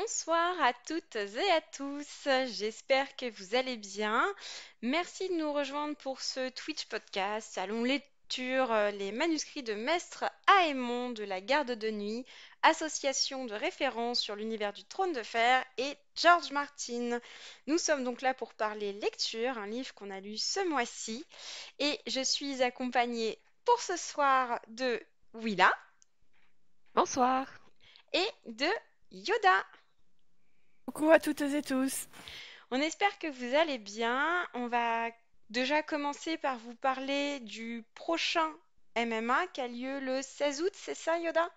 Bonsoir à toutes et à tous, j'espère que vous allez bien. Merci de nous rejoindre pour ce Twitch podcast. Allons lecture les manuscrits de Maître Aémon de la Garde de Nuit, association de référence sur l'univers du Trône de Fer et George Martin. Nous sommes donc là pour parler lecture, un livre qu'on a lu ce mois-ci. Et je suis accompagnée pour ce soir de Willa Bonsoir. et de Yoda. Coucou à toutes et tous. On espère que vous allez bien. On va déjà commencer par vous parler du prochain MMA qui a lieu le 16 août, c'est ça Yoda?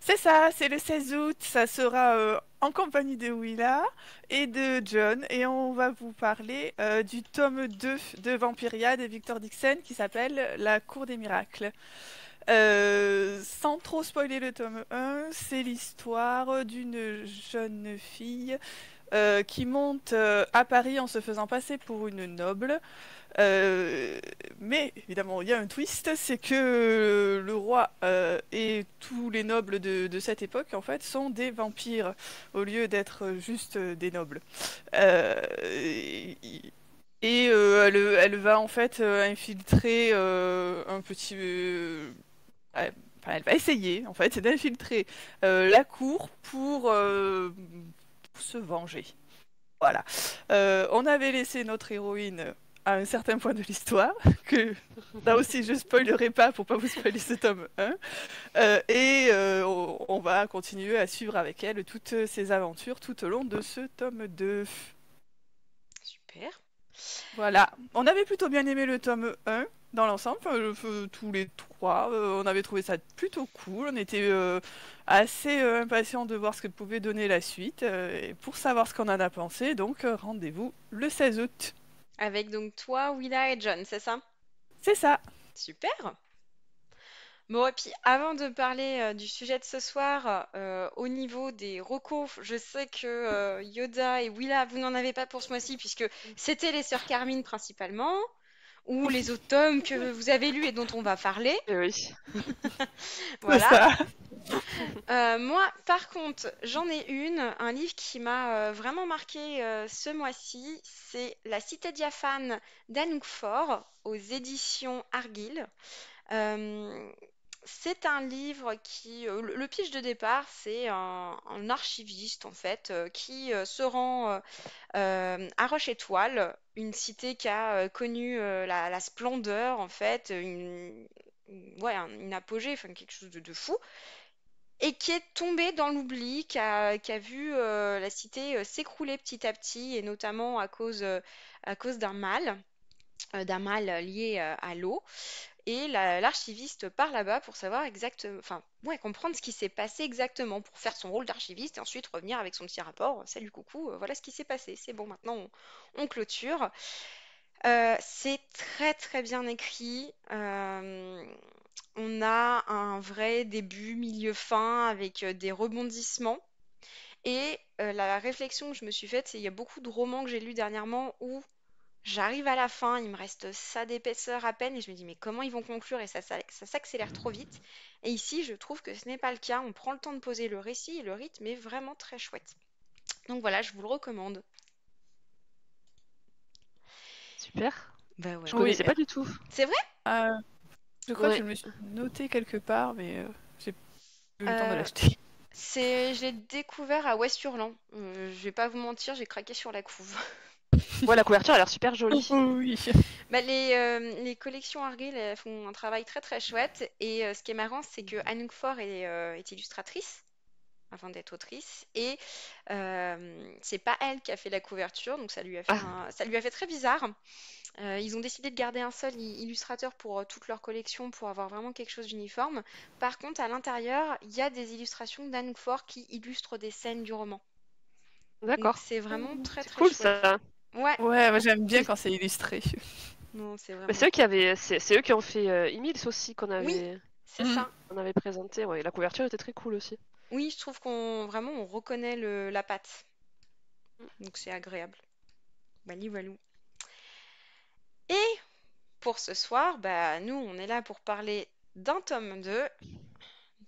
C'est ça, c'est le 16 août. Ça sera en compagnie de Willa et de John. Et on va vous parler du tome 2 de Vampiria de Victor Dixon qui s'appelle La Cour des Miracles. Sans trop spoiler le tome 1, c'est l'histoire d'une jeune fille qui monte à Paris en se faisant passer pour une noble. Euh, mais évidemment, il y a un twist, c'est que le roi et tous les nobles de cette époque, en fait, sont des vampires, au lieu d'être juste des nobles. Elle va en fait infiltrer un petit... enfin, elle va essayer, en fait, d'infiltrer la cour pour se venger. Voilà. On avait laissé notre héroïne à un certain point de l'histoire, que là aussi je spoilerai pas pour pas vous spoiler ce tome 1. On va continuer à suivre avec elle toutes ses aventures tout au long de ce tome 2. Super. Voilà. On avait plutôt bien aimé le tome 1 dans l'ensemble, enfin, tous les trois. On avait trouvé ça plutôt cool. On était assez impatients de voir ce que pouvait donner la suite. Et pour savoir ce qu'on en a pensé, donc rendez-vous le 16 août. Avec donc toi, Willa et John, c'est ça? C'est ça. Super. Bon, et puis avant de parler du sujet de ce soir, au niveau des recos, je sais que Yoda et Willa, vous n'en avez pas pour ce mois-ci puisque c'était les sœurs Carmine principalement, ou les autres tomes que vous avez lus et dont on va parler. Eh oui. C'est Voilà. ça. Moi, par contre, j'en ai un livre qui m'a vraiment marqué ce mois-ci, c'est La Cité diaphane d'Anouk Faure aux éditions Argyll. Euh, c'est un livre le pitch de départ, c'est un archiviste en fait qui se rend à Roche-Étoile, une cité qui a connu la splendeur en fait, ouais, une apogée, enfin quelque chose de fou et qui est tombé dans l'oubli, qui a vu la cité s'écrouler petit à petit, et notamment à cause d'un mal lié à l'eau. Et l'archiviste part là-bas pour savoir exactement, enfin, ouais, comprendre ce qui s'est passé exactement, pour faire son rôle d'archiviste et ensuite revenir avec son petit rapport. Salut, coucou, voilà ce qui s'est passé. C'est bon, maintenant on clôture. C'est très très bien écrit. On a un vrai début, milieu, fin avec des rebondissements. Et la réflexion que je me suis faite, c'est il y a beaucoup de romans que j'ai lus dernièrement où j'arrive à la fin, il me reste ça d'épaisseur à peine et je me dis mais comment ils vont conclure et ça s'accélère trop vite. Et ici, je trouve que ce n'est pas le cas. On prend le temps de poser le récit et le rythme est vraiment très chouette. Donc voilà, je vous le recommande. Super. Bah ouais. Je Oui. connaissais pas du tout. C'est vrai? Euh, je crois que je Ouais. me suis noté quelque part, mais j'ai pas eu le temps de Euh, l'acheter. je l'ai découvert à West-Hurlan. Je vais pas vous mentir, j'ai craqué sur la couve. Ouais, la couverture a l'air super jolie. Oui. Bah, les collections Argyll elles font un travail très très chouette et ce qui est marrant c'est que Anouk Faure est illustratrice avant d'être autrice et c'est pas elle qui a fait la couverture donc Ah, ça lui a fait très bizarre. Ils ont décidé de garder un seul illustrateur pour toute leur collection pour avoir vraiment quelque chose d'uniforme. Par contre à l'intérieur il y a des illustrations d'Anouk Faure qui illustrent des scènes du roman. Donc d'accord. c'est vraiment très C'est très cool chouette. ça. Ouais, Ouais, moi j'aime bien Et- quand c'est illustré. non c'est Mais vraiment c'est eux qui cool. avaient, c'est eux qui ont fait Emils aussi Oui, c'est Mm. ça. on avait présenté. Ouais, la couverture était très cool aussi. Oui, je trouve qu'on vraiment on reconnaît la patte. Donc c'est agréable. Bali walou. Et pour ce soir, bah nous on est là pour parler d'un tome 2,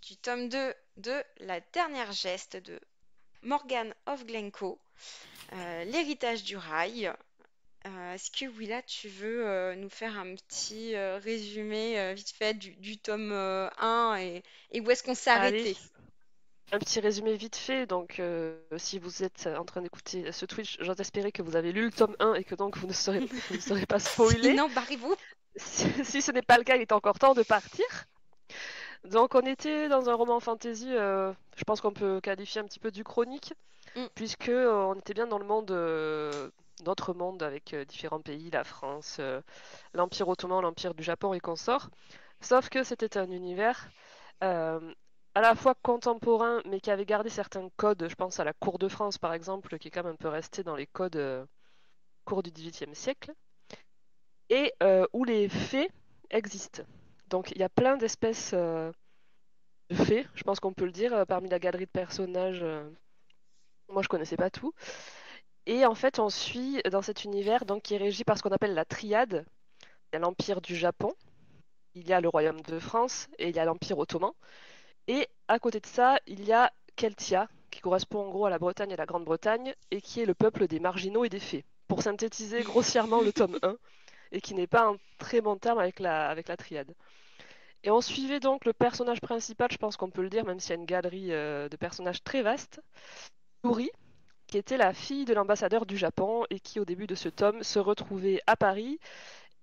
du tome 2 de La dernière geste de Morgan of Glencoe, L'héritage du rail. Est-ce que Willa, tu veux nous faire un petit résumé vite fait du tome 1 et où est-ce qu'on s'est Allez, arrêté? un petit résumé vite fait. Donc, si vous êtes en train d'écouter ce Twitch, j'ose espérer que vous avez lu le tome 1 et que donc vous ne serez pas spoilé. Sinon, barrez-vous. Si ce n'est pas le cas, il est encore temps de partir. Donc, on était dans un roman fantasy, je pense qu'on peut qualifier un petit peu du chronique, Mm. puisque on était bien dans le monde, notre monde avec différents pays, la France, l'Empire ottoman, l'Empire du Japon et consorts. Sauf que c'était un univers euh, à la fois contemporain, mais qui avait gardé certains codes. Je pense à la cour de France, par exemple, qui est quand même un peu resté dans les codes cours du XVIIIe siècle, et où les fées existent. Donc, il y a plein d'espèces de fées, je pense qu'on peut le dire, parmi la galerie de personnages. Moi, je connaissais pas tout. Et en fait, on suit dans cet univers donc, qui est régi par ce qu'on appelle la triade. Il y a l'Empire du Japon, il y a le Royaume de France et il y a l'Empire ottoman. Et à côté de ça, il y a Keltia, qui correspond en gros à la Bretagne et la Grande-Bretagne, et qui est le peuple des marginaux et des fées. Pour synthétiser grossièrement le tome 1, et qui n'est pas un très bon terme avec la triade. Et on suivait donc le personnage principal, je pense qu'on peut le dire, même s'il y a une galerie de personnages très vaste, Yuri, qui était la fille de l'ambassadeur du Japon et qui, au début de ce tome, se retrouvait à Paris,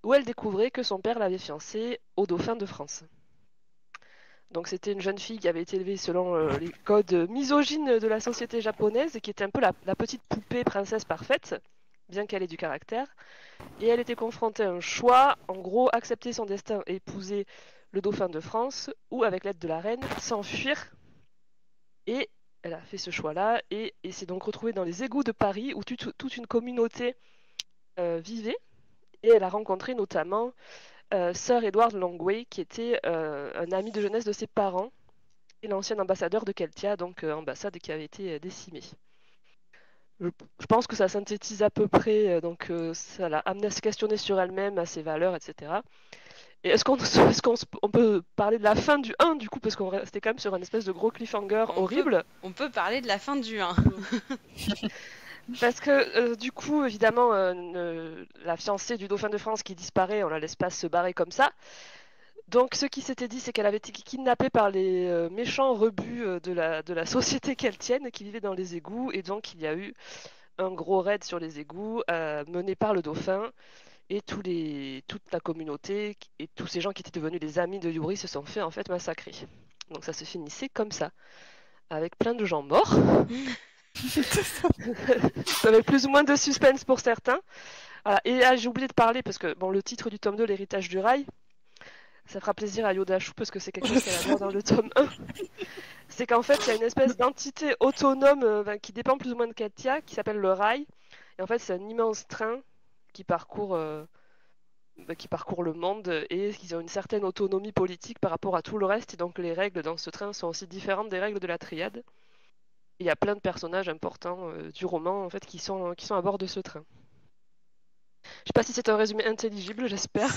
où elle découvrait que son père l'avait fiancée au dauphin de France. Donc c'était une jeune fille qui avait été élevée selon les codes misogynes de la société japonaise et qui était un peu la petite poupée princesse parfaite, bien qu'elle ait du caractère. Et elle était confrontée à un choix, en gros, accepter son destin et épouser le dauphin de France, ou avec l'aide de la reine, s'enfuir. Et elle a fait ce choix-là et s'est donc retrouvée dans les égouts de Paris où toute une communauté vivait. Et elle a rencontré notamment Sir Edward Longway, qui était un ami de jeunesse de ses parents et l'ancien ambassadeur de Keltia, donc ambassade qui avait été décimée. Je pense que ça synthétise à peu près, donc ça l'a amenée à se questionner sur elle-même, à ses valeurs, etc. Et on peut parler de la fin du 1 du coup, parce qu'on restait quand même sur un espèce de gros cliffhanger horrible. On peut parler de la fin du 1. Parce que du coup, évidemment, la fiancée du dauphin de France qui disparaît, on la laisse pas se barrer comme ça. Donc ce qui s'était dit, c'est qu'elle avait été kidnappée par les méchants rebuts de la société keltienne qui vivaient dans les égouts. Et donc il y a eu un gros raid sur les égouts mené par le dauphin. Et toute la communauté et tous ces gens qui étaient devenus les amis de Yuri se sont fait en fait massacrer. Donc ça se finissait comme ça, avec plein de gens morts, avec plus ou moins de suspense pour certains. Voilà. Et là, j'ai oublié de parler parce que bon, le titre du tome 2, L'héritage du rail, ça fera plaisir à Yodashu parce que c'est quelque chose qu'elle adore dans le tome 1. C'est qu'en fait, il y a une espèce d'entité autonome qui dépend plus ou moins de Katia, qui s'appelle le rail. Et en fait, c'est un immense train qui parcourt le monde et qu'ils ont une certaine autonomie politique par rapport à tout le reste. Et donc les règles dans ce train sont aussi différentes des règles de la triade. Il y a plein de personnages importants du roman en fait qui sont à bord de ce train. Je sais pas si c'est un résumé intelligible, j'espère.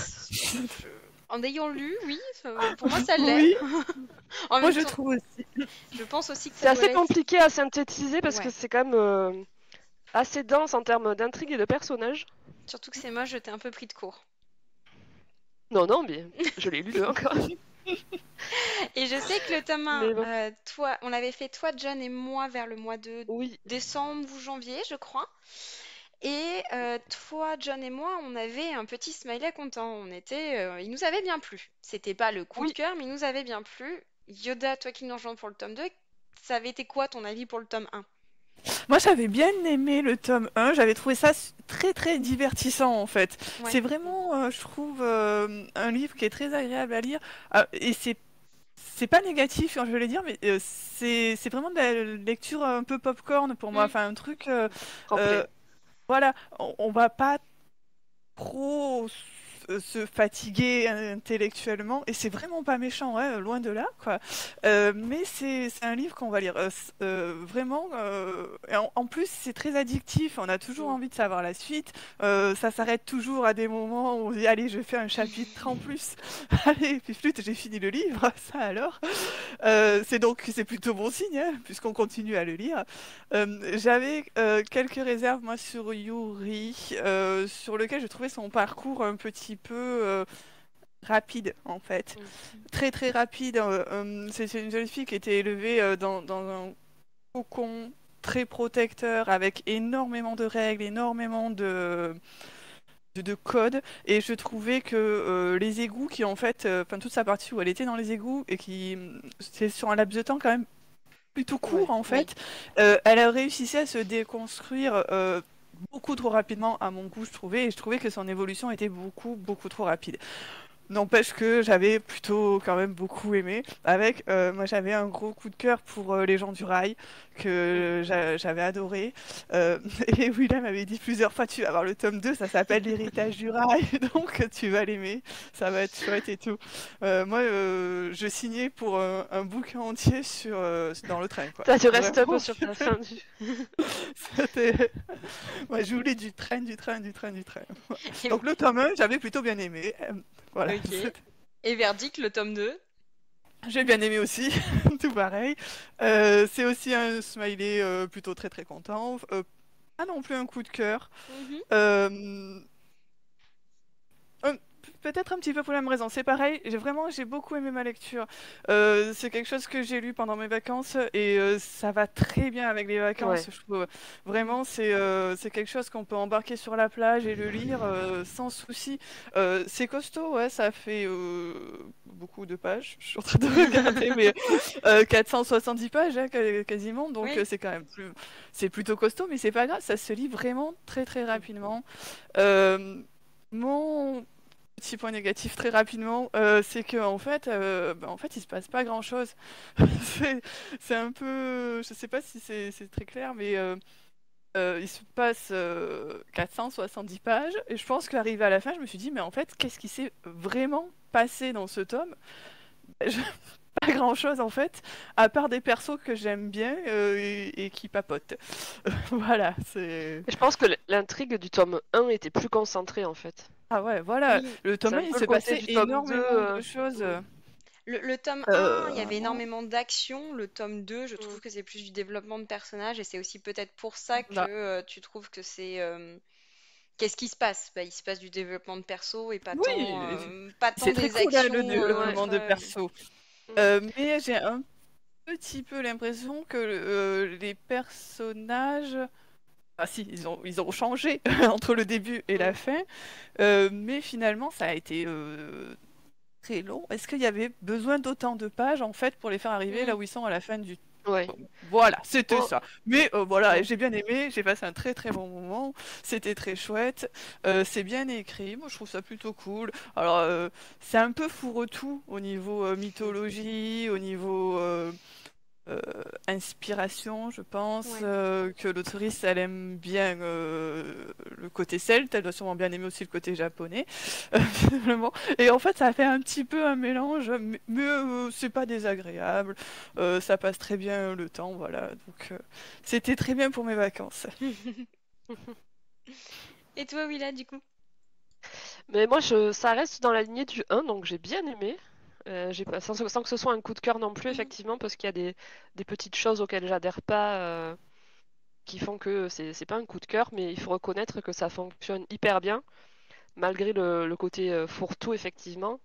En ayant lu, oui, pour moi ça l'est. Oui, En moi même je temps, trouve aussi. je pense aussi que C'est ça doit assez l'être. compliqué à synthétiser parce Ouais. que c'est quand même assez dense en termes d'intrigue et de personnages. Surtout que c'est moi, je t'ai un peu pris de court. Non, mais je l'ai lu encore. Et je sais que le tome 1, Mais bon. on l'avait fait toi, John et moi vers le mois de Oui, décembre ou janvier, je crois. Et toi, John et moi, on avait un petit smiley content. Il nous avait bien plu. C'était pas le coup de oui. cœur, mais il nous avait bien plu. Yoda, toi qui nous rejoins pour le tome 2, ça avait été quoi ton avis pour le tome 1? Moi j'avais bien aimé le tome 1, j'avais trouvé ça très très divertissant en fait. Ouais. C'est vraiment, je trouve, un livre qui est très agréable à lire. Et c'est pas négatif quand je vais le dire, mais c'est vraiment de la lecture un peu popcorn pour moi. Mm. Enfin un truc, Complet. voilà, on va pas trop se fatiguer intellectuellement, et c'est vraiment pas méchant, hein, loin de là, quoi. Mais c'est un livre qu'on va lire vraiment. Et en plus, c'est très addictif. On a toujours Mm. envie de savoir la suite. Ça s'arrête toujours à des moments où on dit, allez, je fais un chapitre en plus. Allez, puis flûte, j'ai fini le livre. Ça alors. C'est plutôt bon signe, hein, puisqu'on continue à le lire. J'avais quelques réserves, moi, sur Yuri, sur lequel je trouvais son parcours un petit peu rapide, en fait. Mm. Très, très rapide. C'est une jeune fille qui était élevée dans un cocon très protecteur, avec énormément de règles, énormément de codes. Et je trouvais que les égouts, qui en fait, enfin toute sa partie où elle était dans les égouts, et qui, c'est sur un laps de temps quand même plutôt court, Ouais. en Oui. fait, elle a réussi à se déconstruire beaucoup trop rapidement à mon goût, je trouvais, et je trouvais que son évolution était beaucoup, beaucoup trop rapide. N'empêche que j'avais plutôt quand même beaucoup aimé. Moi j'avais un gros coup de cœur pour Les gens du rail, Mm. que j'avais adoré. Euh, et Willem m'avait dit plusieurs fois, tu vas voir le tome 2, ça s'appelle L'héritage du rail, donc tu vas l'aimer, ça va être chouette et tout. Moi, je signais pour un bouquin entier dans le train, quoi. Toi, tu restes un peu Vraiment, sur ta fin du. c'était... Ouais, je voulais du train, du train, du train, du train. Et- Donc le tome 1, j'avais plutôt bien aimé. Voilà. Ok. Et verdict, le tome 2. J'ai bien aimé aussi, tout pareil. C'est aussi un smiley plutôt très très content. Pas non plus un coup de cœur. Mhm. Euh, un- Peut-être un petit peu pour la même raison. C'est pareil, j'ai beaucoup aimé ma lecture. C'est quelque chose que j'ai lu pendant mes vacances, et ça va très bien avec les vacances. Ouais. Je trouve vraiment c'est quelque chose qu'on peut embarquer sur la plage et le lire sans souci. C'est costaud, ouais, ça fait beaucoup de pages. Je suis en train de regarder, mais 470 pages hein, quasiment, donc Oui. c'est plutôt costaud, mais c'est pas grave, ça se lit vraiment très très rapidement. Euh, mon petit point négatif très rapidement, c'est que en fait, il se passe pas grand-chose. C'est, c'est un peu, je sais pas si c'est très clair, mais il se passe 470 pages, et je pense qu'arrivé à la fin, je me suis dit, mais en fait, qu'est-ce qui s'est vraiment passé dans ce tome? Je- Pas grand-chose en fait, à part des persos que j'aime bien et qui papotent. Voilà, c'est... Je pense que l'intrigue du tome 1 était plus concentrée en fait. Ah ouais, voilà, Oui. le C'est tome 1, un il peu se le côté passait du tome 2. énormément de choses. Mm. Le tome 1, il y avait Vraiment, énormément d'action. Le tome 2, je trouve Mm. que c'est plus du développement de personnages. Et c'est aussi peut-être pour ça que voilà. tu trouves que c'est... Qu'est-ce qui se passe? Bah, il se passe du développement de perso et Oui, pas tant c'est très des cool hein, actions le Ouais. développement de ouais. perso. Mm. Mais j'ai un petit peu l'impression que les personnages... Ah si, ils ont changé entre le début et la Mm. fin, mais finalement ça a été très long. Est-ce qu'il y avait besoin d'autant de pages en fait pour les faire arriver là Mm. où ils sont à la fin du... Ouais. Voilà, c'était Bon, ça. Mais voilà, ouais. j'ai bien aimé, j'ai passé un très très bon moment, c'était très chouette, c'est bien écrit, moi je trouve ça plutôt cool. Alors c'est un peu fourre-tout au niveau Mm. mythologie, au niveau euh, inspiration, je pense, Ouais. que l'autrice elle aime bien le côté celte, elle doit sûrement bien aimer aussi le côté japonais, visiblement. Et en fait, ça fait un petit peu un mélange, mais c'est pas désagréable, ça passe très bien le temps, voilà. Donc c'était très bien pour mes vacances. Et toi, Willa, du coup? Mais moi, ça reste dans la lignée du 1, donc j'ai bien aimé. J'ai pas, sans que ce soit un coup de cœur non plus, Mhm. effectivement, parce qu'il y a des petites choses auxquelles j'adhère pas, qui font que c'est pas un coup de cœur, mais il faut reconnaître que ça fonctionne hyper bien, malgré le côté fourre-tout, effectivement,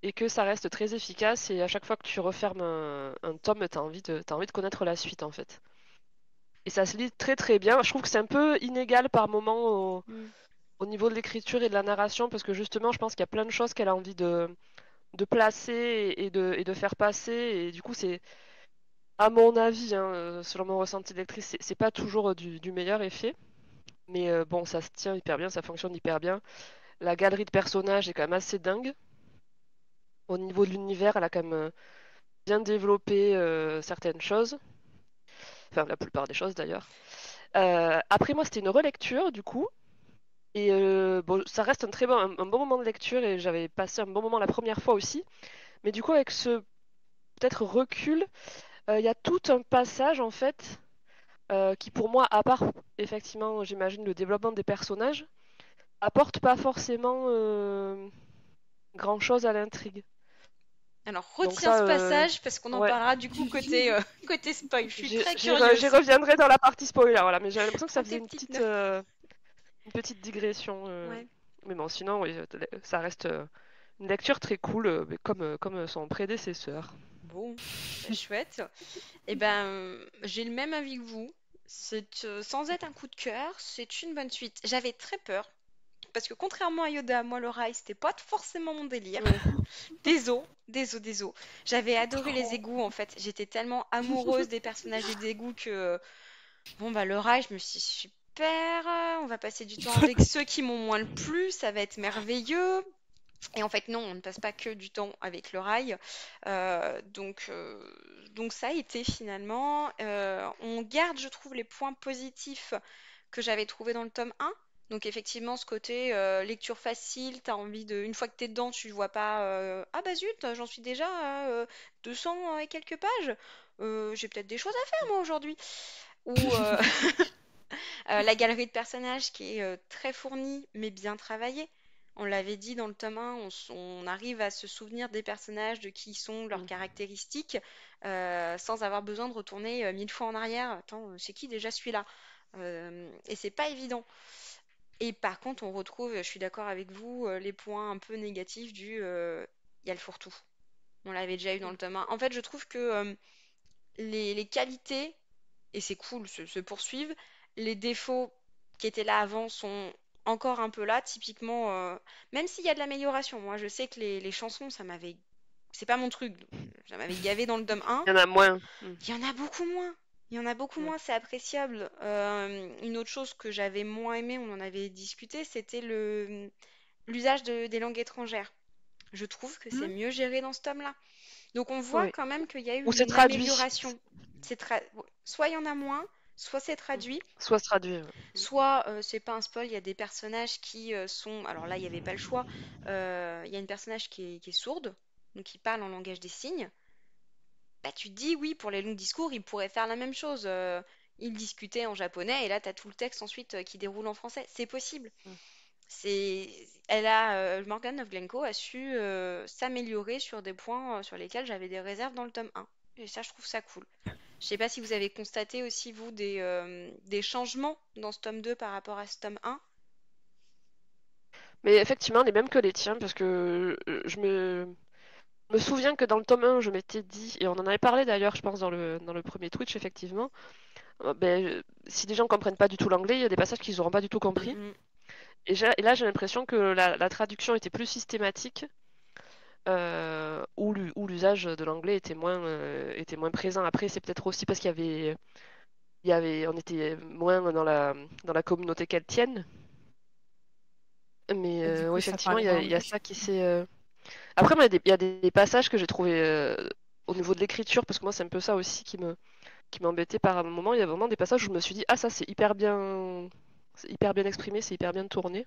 et que ça reste très efficace, et à chaque fois que tu refermes un tome, t'as envie de connaître la suite, en fait. Et ça se lit très très bien. Je trouve que c'est un peu inégal par moment Mm. au niveau de l'écriture et de la narration, parce que justement, je pense qu'il y a plein de choses qu'elle a envie de placer et de faire passer. Et du coup, c'est, à mon avis, hein, selon mon ressenti de lectrice, c'est pas toujours du meilleur effet. Mais bon, ça se tient hyper bien, ça fonctionne hyper bien. La galerie de personnages est quand même assez dingue. Au niveau de l'univers, elle a quand même bien développé certaines choses. Enfin, la plupart des choses d'ailleurs. Après, moi, c'était une relecture, du coup. Et bon, ça reste un bon moment de lecture et j'avais passé un bon moment la première fois aussi. Mais du coup, avec ce peut-être recul, il y a tout un passage en fait qui pour moi, à part effectivement, j'imagine, le développement des personnages, apporte pas forcément grand-chose à l'intrigue. Alors, Donc retiens ce ça, passage parce qu'on en ouais, parlera du coup côté, côté spoil. Je suis très j'y curieuse. reviendrai dans la partie spoiler, voilà. Mais j'ai l'impression que ça Prends faisait tes petites notes. une petite digression. Ouais. Mais bon, sinon, oui, ça reste une lecture très cool, mais comme son prédécesseur. Bon, bah, chouette. Eh ben, j'ai le même avis que vous. Sans être un coup de cœur, c'est une bonne suite. J'avais très peur parce que contrairement à Yoda, moi le rail c'était pas forcément mon délire. Ouais. Désolé. J'avais adoré les Trop. égouts en fait. J'étais tellement amoureuse des personnages des égouts que bon bah le rail, je me suis dit, super. On va passer du temps avec ceux qui m'ont moins le plus. Ça va être merveilleux. Et en fait, non, on ne passe pas que du temps avec le rail. Donc ça a été finalement. On garde, je trouve, les points positifs que j'avais trouvés dans le tome 1. Donc effectivement, ce côté lecture facile, t'as envie de. Une fois que t'es dedans, tu vois pas. Ah bah zut, j'en suis déjà à 200 et quelques pages. J'ai peut-être des choses à faire moi aujourd'hui. Ou la galerie de personnages qui est très fournie mais bien travaillée. On l'avait dit dans le tome 1, on arrive à se souvenir des personnages, de qui ils sont, leurs Mm. caractéristiques, sans avoir besoin de retourner 1000 fois en arrière. Attends, c'est qui déjà celui-là? Et c'est pas évident. Et par contre, on retrouve, je suis d'accord avec vous, les points un peu négatifs il y a le fourre-tout. On l'avait déjà eu dans le tome 1. En fait, je trouve que les qualités et c'est cool, se poursuivent. Les défauts qui étaient là avant sont encore un peu là, typiquement, même s'il y a de l'amélioration. Moi, je sais que les chansons, ça m'avait. C'est pas mon truc, ça m'avait gavé dans le tome 1. Il y en a moins. Mm. Il y en a beaucoup moins. Il y en a beaucoup Ouais. moins, c'est appréciable. Une autre chose que j'avais moins aimé, on en avait discuté, c'était l'usage des langues étrangères. Je trouve que c'est mieux géré dans ce tome-là. Donc on voit Oui. quand même qu'il y a eu Ou c'est une traduit. amélioration. Soit il y en a moins, soit c'est traduit, Soit se traduit. Ouais. soit c'est pas un spoil, il y a des personnages qui sont. Alors là, il n'y avait pas le choix. Il y a une personnage qui est sourde, donc qui parle en langage des signes. Bah, tu te dis, oui, pour les longs discours, il pourrait faire la même chose. Il discutait en japonais et là, tu as tout le texte ensuite qui déroule en français. C'est possible. Mm. C'est, Morgane of Glencoe a su s'améliorer sur des points sur lesquels j'avais des réserves dans le tome 1. Et ça, je trouve ça cool. Je sais pas si vous avez constaté aussi, vous, des changements dans ce tome 2 par rapport à ce tome 1. Mais effectivement, les mêmes que les tiens, parce que me souviens que dans le tome 1, je m'étais dit, et on en avait parlé d'ailleurs, je pense, dans le premier Twitch, effectivement, si les gens comprennent pas du tout l'anglais, il y a des passages qu'ils n'auront pas du tout compris. Mhm. Et là, j'ai l'impression que la traduction était plus systématique, où l'usage de l'anglais était moins présent. Après, c'est peut-être aussi parce on était moins dans la communauté keltienne. Mais Et du ouais, coup, ça effectivement, parlait en il y a anglais. ça qui s'est. Après, moi, il y a des passages que j'ai trouvé au niveau de l'écriture, parce que moi, c'est un peu ça aussi qui m'embêtait par un moment. Il y a vraiment des passages où je me suis dit, ah, ça, c'est hyper bien exprimé, c'est hyper bien tourné.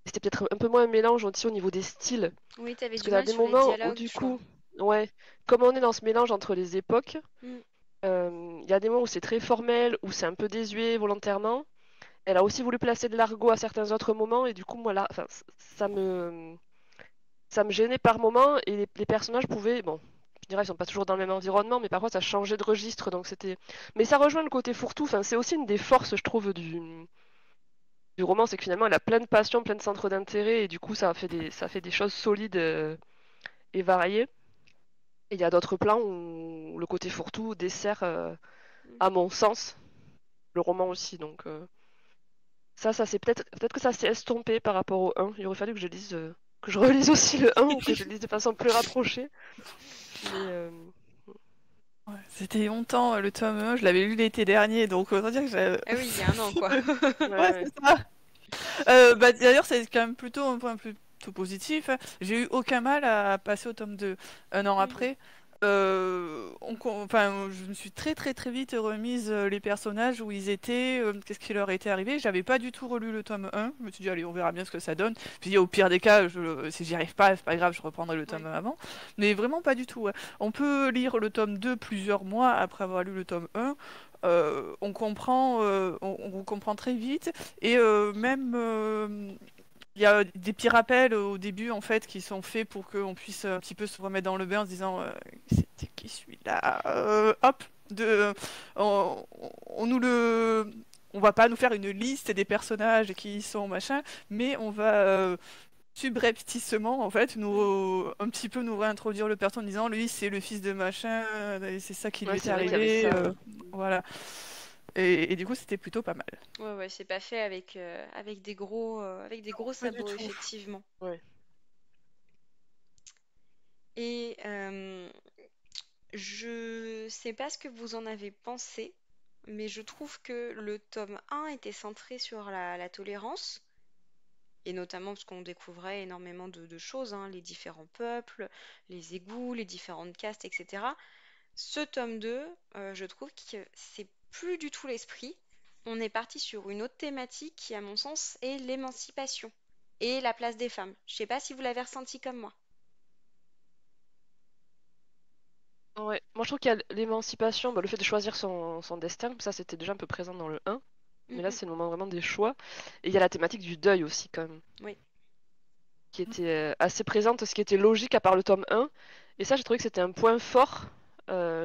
C'était peut-être un peu moins un mélange aussi au niveau des styles. Oui, t'avais Parce du que t'as mal des sur les moments où, dialogues, du je crois. coup, ouais, comme on est dans ce mélange entre les époques, Mm. il y a des moments où c'est très formel, où c'est un peu désuet volontairement. Elle a aussi voulu placer de l'argot à certains autres moments, et du coup, moi, là, enfin, ça me gênait par moments, et les personnages pouvaient, bon, je dirais, ils sont pas toujours dans le même environnement, mais parfois ça changeait de registre, donc c'était. Mais ça rejoint le côté fourre-tout, enfin, c'est aussi une des forces, je trouve, du roman, c'est que finalement, elle a plein de passions, plein de centres d'intérêt, et du coup, ça fait des choses solides et variées. Et il y a d'autres plans où le côté fourre-tout dessert, à mon sens, le roman aussi, donc. Ça c'est peut-être que ça s'est estompé par rapport au 1. Il aurait fallu que que je relise aussi le 1 ou que je le lise de façon plus rapprochée. Mais Ouais, c'était longtemps, le tome 1, je l'avais lu l'été dernier, donc autant dire que j'avais Ah oui, il y a un an, aussi quoi. ouais, Ouais, ouais. c'est ça. Bah, d'ailleurs, c'est quand même plutôt un point plutôt positif, hein. J'ai eu aucun mal à passer au tome 2 un an Mm. après. Enfin, je me suis très très très vite remise les personnages où ils étaient, qu'est-ce qui leur était arrivé. J'avais pas du tout relu le tome 1. Je me suis dit, allez, on verra bien ce que ça donne. Puis au pire des cas, si j'y arrive pas, c'est pas grave, je reprendrai le tome Ouais. 1 avant. Mais vraiment pas du tout. Ouais. On peut lire le tome 2 plusieurs mois après avoir lu le tome 1. On comprend très vite. Et même. Il y a des petits rappels au début en fait qui sont faits pour qu'on puisse un petit peu se remettre dans le bain en se disant c'était qui celui-là hop on, on nous le on va pas nous faire une liste des personnages qui y sont machin, mais on va subrepticement en fait Mm. un petit peu nous réintroduire le personnage en disant lui c'est le fils de machin et c'est ça qui lui Ouais, est c'est vrai qu'il y avait arrivé ça, ouais. voilà et du coup c'était plutôt pas mal. Ouais, ouais, c'est pas fait avec des gros Pas du sabots, tout. effectivement. Ouais. Et je sais pas ce que vous en avez pensé, mais je trouve que le tome 1 était centré sur la tolérance, et notamment parce qu'on découvrait énormément de choses, hein, les différents peuples, les égouts, les différentes castes, etc. Ce tome 2, je trouve que c'est plus du tout l'esprit. On est parti sur une autre thématique qui, à mon sens, est l'émancipation et la place des femmes. Je sais pas si vous l'avez ressenti comme moi. Ouais. Moi, je trouve qu'il y a l'émancipation, bah, le fait de choisir son destin, ça c'était déjà un peu présent dans le 1, Mm, mais là mm. c'est le moment vraiment des choix. Et il y a la thématique du deuil aussi, quand même, Oui. qui était assez présente, ce qui était logique à part le tome 1. Et ça, j'ai trouvé que c'était un point fort,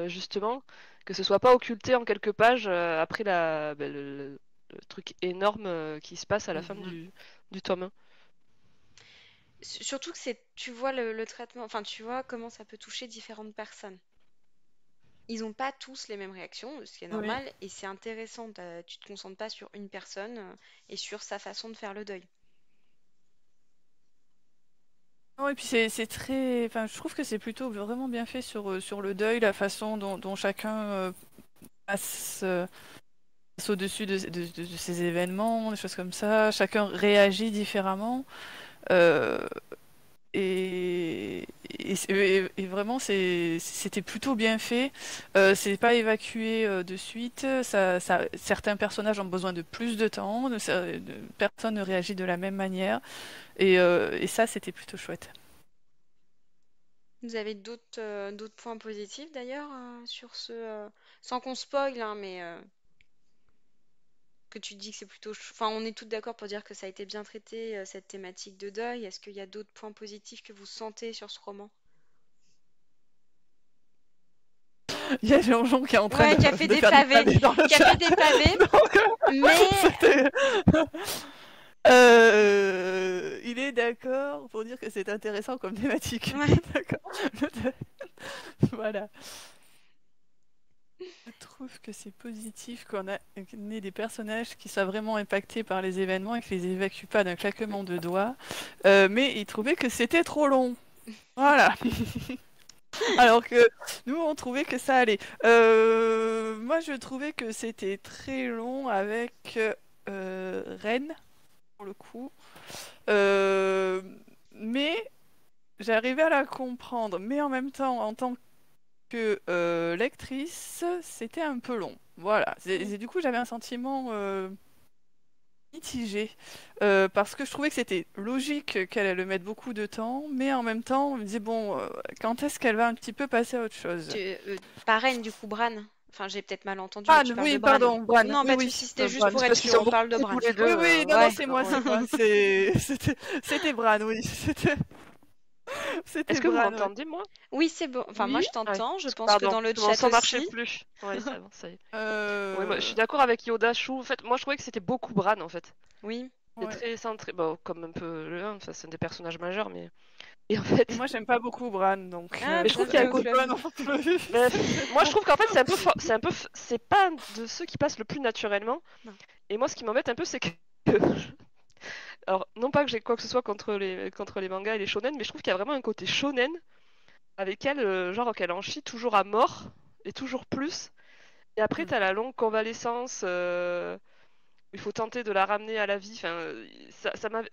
justement, que ce soit pas occulté en quelques pages après bah, le truc énorme qui se passe à la fin Mhm. du tome 1. Surtout que tu vois le traitement, enfin tu vois comment ça peut toucher différentes personnes. Ils n'ont pas tous les mêmes réactions, ce qui est Oui. normal, et c'est intéressant. Tu te concentres pas sur une personne et sur sa façon de faire le deuil. Non, et puis c'est très, enfin, je trouve que c'est plutôt vraiment bien fait sur le deuil, la façon dont chacun passe, passe au-dessus de ces événements, des choses comme ça. Chacun réagit différemment. euh, et vraiment, c'était plutôt bien fait. C'est pas évacué de suite. Certains personnages ont besoin de plus de temps. Personne ne réagit de la même manière. Et ça, c'était plutôt chouette. Vous avez d'autres points positifs d'ailleurs sur sans qu'on spoil, hein, mais que tu dis que c'est plutôt, enfin, on est toutes d'accord pour dire que ça a été bien traité cette thématique de deuil. Est-ce qu'il y a d'autres points positifs que vous sentez sur ce roman? Il y a Jean-Jean qui est en train Ouais, qui a fait de des faire des pavés, pavés dans le qui a fait chat. des pavés, Donc, mais c'était... il est d'accord pour dire que c'est intéressant comme thématique. ouais. D'accord. Voilà. Je trouve que c'est positif qu'on ait des personnages qui soient vraiment impactés par les événements et qui les évacuent pas d'un claquement de doigts. Mais il trouvait que c'était trop long. Voilà. Alors que nous, on trouvait que ça allait. Moi, je trouvais que c'était très long avec Rennes, pour le coup. Euh, mais j'arrivais à la comprendre. Mais en même temps, en tant que lectrice, c'était un peu long. Voilà. Du coup, j'avais un sentiment mitigé. Parce que je trouvais que c'était logique qu'elle le mette beaucoup de temps. Mais en même temps, on me disait, bon, quand est-ce qu'elle va un petit peu passer à autre chose? Pas Reine, du coup, Bran. Enfin, j'ai peut-être mal entendu, mais Bran, tu parles de oui, Bran. pardon, Bran. Non, Oui, pas de oui, souci, c'était juste Bran. pour C'est être parce qu'ils sûr, sont on beaucoup parle de Bran. tous les deux. Oui, oui, non, non, Ouais. c'est moi, Ouais. c'est moi. C'était Bran, oui. C'était Est-ce que vous Bran, oui. m'entendez, moi? Oui, c'est bon. Enfin, moi, Oui. je Ah oui. t'entends. Je pense que Pardon, dans le parce que mon chat son marchait aussi. plus. Ouais, ça, bon, ça y est. Ouais, moi, je suis Euh, d'accord avec Yoda Chou. En fait, moi, je trouvais que c'était beaucoup Bran, en fait. Oui. C'est ouais. très centré, bon, comme un peu le 1, enfin, c'est un des personnages majeurs, mais... Et en Et fait... moi, j'aime pas beaucoup Bran, donc Ah, Mais je ça trouve se qu'il y a un joue au côté... pas club. non plus. Bref, C'était moi, je bon. trouve qu'en fait, c'est pas de ceux qui passent le plus naturellement. Non. Et moi, ce qui m'embête un peu, c'est que... Alors, non pas que j'ai quoi que ce soit contre les mangas et les shonen, mais je trouve qu'il y a vraiment un côté shonen avec elle, genre qu'elle en chie toujours à mort, et toujours plus. Et après, Hmm. t'as la longue convalescence, il faut tenter de la ramener à la vie. Enfin,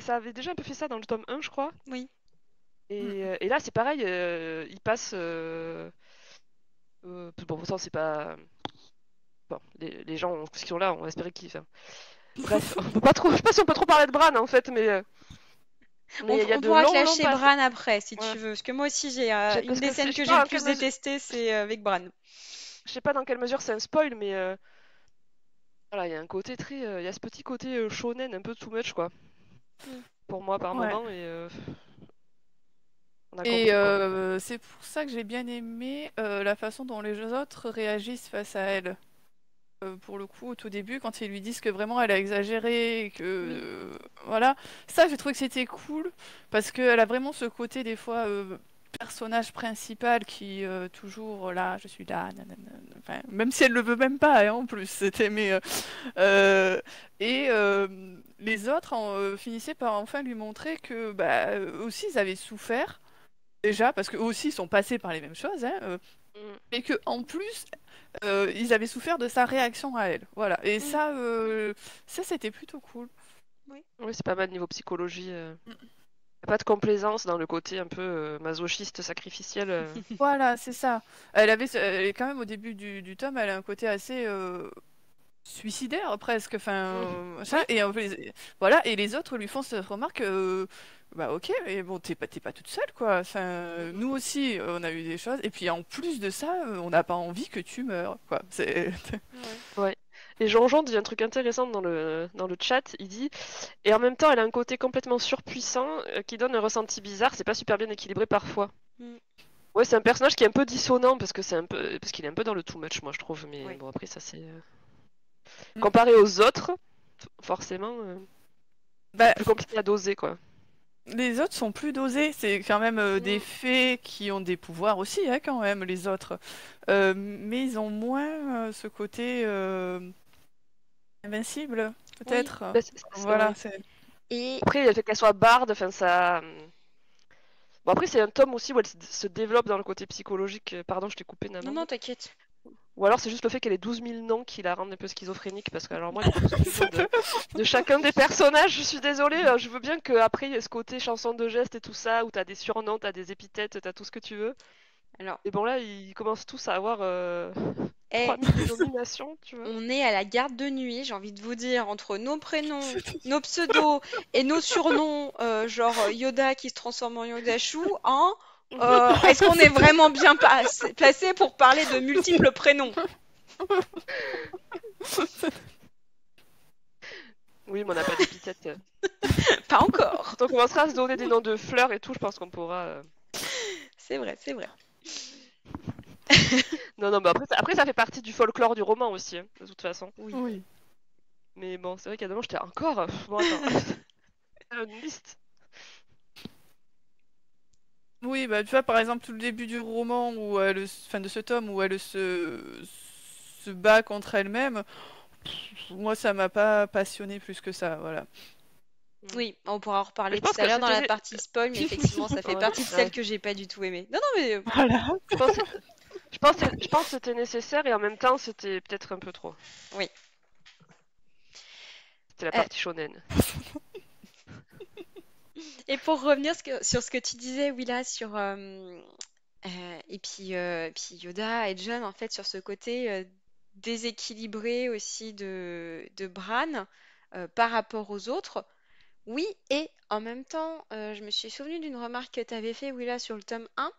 ça avait déjà un peu fait ça dans le tome 1, je crois. Oui. Hmm. Et là, c'est pareil, il passe... bon, pourtant, c'est pas. Bon, les gens qui sont là, on va espérer qu'ils. Enfin, bref, on peut pas trop. Je sais pas si on peut trop parler de Bran en fait, mais il y a On de pourra longs, longs clasher passages. Bran après, si Ouais. tu veux. Parce que moi aussi, j'ai une Parce des que scènes je sais que j'ai pas le dans quelle plus mesure. détestées, c'est avec Bran. Je sais pas dans quelle mesure c'est un spoil, mais voilà, il y a un côté très. Il y a ce petit côté shonen un peu too much, quoi. Mm. Pour moi, par Ouais. moment, et on a Et compris, quoi. c'est pour ça que j'ai bien aimé la façon dont les autres réagissent face à elle. Pour le coup, au tout début, quand ils lui disent que vraiment elle a exagéré, et que Oui. voilà, ça j'ai trouvé que c'était cool parce qu'elle a vraiment ce côté des fois personnage principal qui toujours là, je suis là, nanana, enfin, même si elle le veut même pas hein, en plus, c'était et les autres finissaient par enfin lui montrer que bah eux aussi ils avaient souffert déjà parce qu'eux aussi ils sont passés par les mêmes choses, hein, Mm. et que en plus ils avaient souffert de sa réaction à elle. Voilà. Et Mm. ça c'était plutôt cool. Oui. Oui, c'est pas mal niveau psychologie. Mm. Y a pas de complaisance dans le côté un peu masochiste, sacrificiel. Voilà, c'est ça. Elle est quand même au début du tome, elle a un côté assez suicidaire presque. Enfin, Oui. ça. Et voilà. Et les autres lui font cette remarque. Bah ok, mais bon, t'es pas toute seule, quoi. Enfin, nous aussi, on a eu des choses. Et puis en plus de ça, on n'a pas envie que tu meurs, quoi. C'est... Ouais. Ouais. Et Jean-Jean dit un truc intéressant dans le chat. Il dit, et en même temps, elle a un côté complètement surpuissant qui donne un ressenti bizarre. C'est pas super bien équilibré parfois. Mm. Ouais, c'est un personnage qui est un peu dissonant parce que parce qu'il est un peu dans le too much, moi je trouve. Mais Oui. bon, après ça c'est Mm. comparé aux autres, forcément Bah, plus compliqué à doser, quoi. les autres sont plus dosés. C'est quand même des Mm. fées qui ont des pouvoirs aussi, hein, quand même, les autres. Mais ils ont moins ce côté invincible, Oui. peut-être. Bah, Voilà, ouais. c'est... Et Après, le fait qu'elle soit barde, enfin ça. Bon, après, c'est un tome aussi où elle se développe dans le côté psychologique. Pardon, je t'ai coupé, non, Naman. non, t'inquiète. Ou alors c'est juste le fait qu'elle ait 12 000 noms qui la rendent un peu schizophrénique. Parce que, alors moi, les 12 000 noms de chacun des personnages, je suis désolée. Je veux bien qu'après, il y ait ce côté chanson de geste et tout ça, où t'as des surnoms, t'as des épithètes, t'as tout ce que tu veux. Alors, Et bon, là, ils commencent tous à avoir eh, 3000 dénominations, tu vois. on est à la garde de nuit, j'ai envie de vous dire, entre nos prénoms, nos pseudos et nos surnoms, genre Yoda qui se transforme en Yoda Chou, hein, est-ce qu'on est vraiment bien placé pour parler de multiples prénoms? Oui, mais on n'a pas d'épithète. Pas encore. Quand on commencera à se donner des noms de fleurs et tout, je pense qu'on pourra. C'est vrai, c'est vrai. Non, non, mais après, ça fait partie du folklore du roman aussi, hein, de toute façon. Oui. Oui. Mais bon, c'est vrai qu'à un moment, j'étais encore. Bon, attends. Une liste. Oui, bah tu vois, par exemple, tout le début du roman, où enfin de ce tome, où elle se bat contre elle-même, moi ça m'a pas passionné plus que ça, voilà. Oui, on pourra en Mais reparler je tout pense à que l'heure dans la c'était. partie spoil, mais effectivement, ça fait Ouais, partie de celles ouais. que j'ai pas du tout aimées. Non, non, mais Voilà. Je pense, je pense que c'était nécessaire et en même temps, c'était peut-être un peu trop. oui. C'était la Euh, partie shonen. et pour revenir sur ce que tu disais, Willa, sur puis Yoda et John, en fait, sur ce côté déséquilibré aussi de Bran par rapport aux autres. Oui, et en même temps, je me suis souvenu d'une remarque que tu avais fait, Willa, sur le tome 1,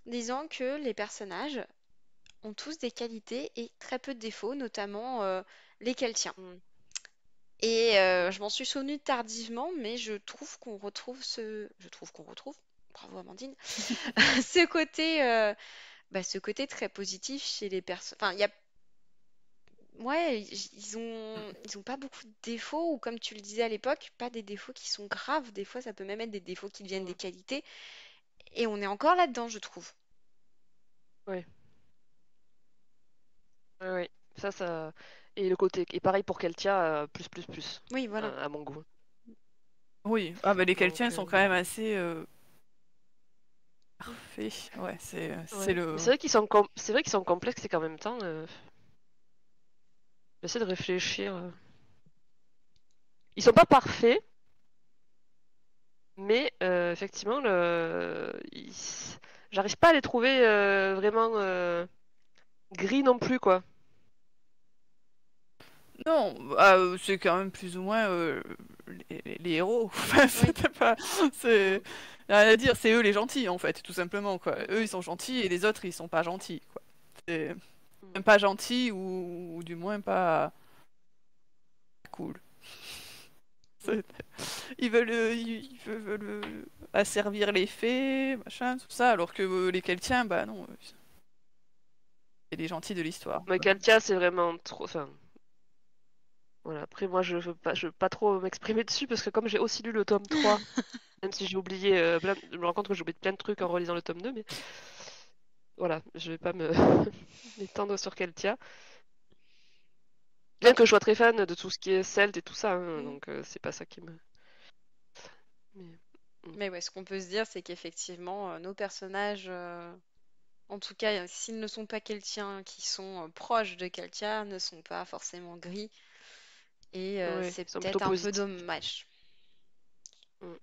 disant que les personnages ont tous des qualités et très peu de défauts, notamment les Keltiens. Mm. Et je m'en suis souvenu tardivement, mais je trouve qu'on retrouve ce... Je trouve qu'on retrouve, bravo Amandine, ce côté, ce côté très positif chez les personnes. Enfin, il y a... Ouais, ils ont pas beaucoup de défauts, ou comme tu le disais à l'époque, pas des défauts qui sont graves. Des fois, ça peut même être des défauts qui deviennent des Mm. qualités. Et on est encore là-dedans, je trouve. Oui. Oui, oui. Ça. Et le côté. Et pareil pour Keltia, plus, Oui, voilà. à mon goût. Oui, ah bah les Donc, Keltiens sont quand même assez parfaits. Ouais, c'est ouais. le... Mais c'est vrai qu'ils sont complexes et qu'en même temps, j'essaie de réfléchir. Ils sont pas parfaits, mais effectivement, j'arrive pas à les trouver vraiment. gris non plus, quoi. Non, c'est quand même plus ou moins les héros. Enfin, Oui. c'était pas. C'est. Rien à dire, c'est eux les gentils, en fait, tout simplement, quoi. Eux, ils sont gentils et les autres, ils sont pas gentils, quoi. C'est même pas gentils ou du moins pas cool. C'est- Ils veulent asservir les fées, machin, tout ça, alors que les Keltiens, bah non, c'est les gentils de l'histoire, Mais quoi. Kaltia, c'est vraiment trop. Enfin, voilà. Après, moi, je veux pas trop m'exprimer dessus parce que comme j'ai aussi lu le tome 3, même si j'ai oublié je me rends compte que j'ai oublié plein de trucs en relisant le tome 2, mais voilà, je vais pas me m'étendre sur Kaltia. Bien que je sois très fan de tout ce qui est celte et tout ça, hein, Mm. donc c'est pas ça qui me. Mais... Mais ouais, ce qu'on peut se dire, c'est qu'effectivement, nos personnages, en tout cas, s'ils ne sont pas keltiens, qui sont proches de Keltia, ne sont pas forcément gris. Et Ouais, c'est ils sont plutôt peut-être un peu positifs. dommage. Mm.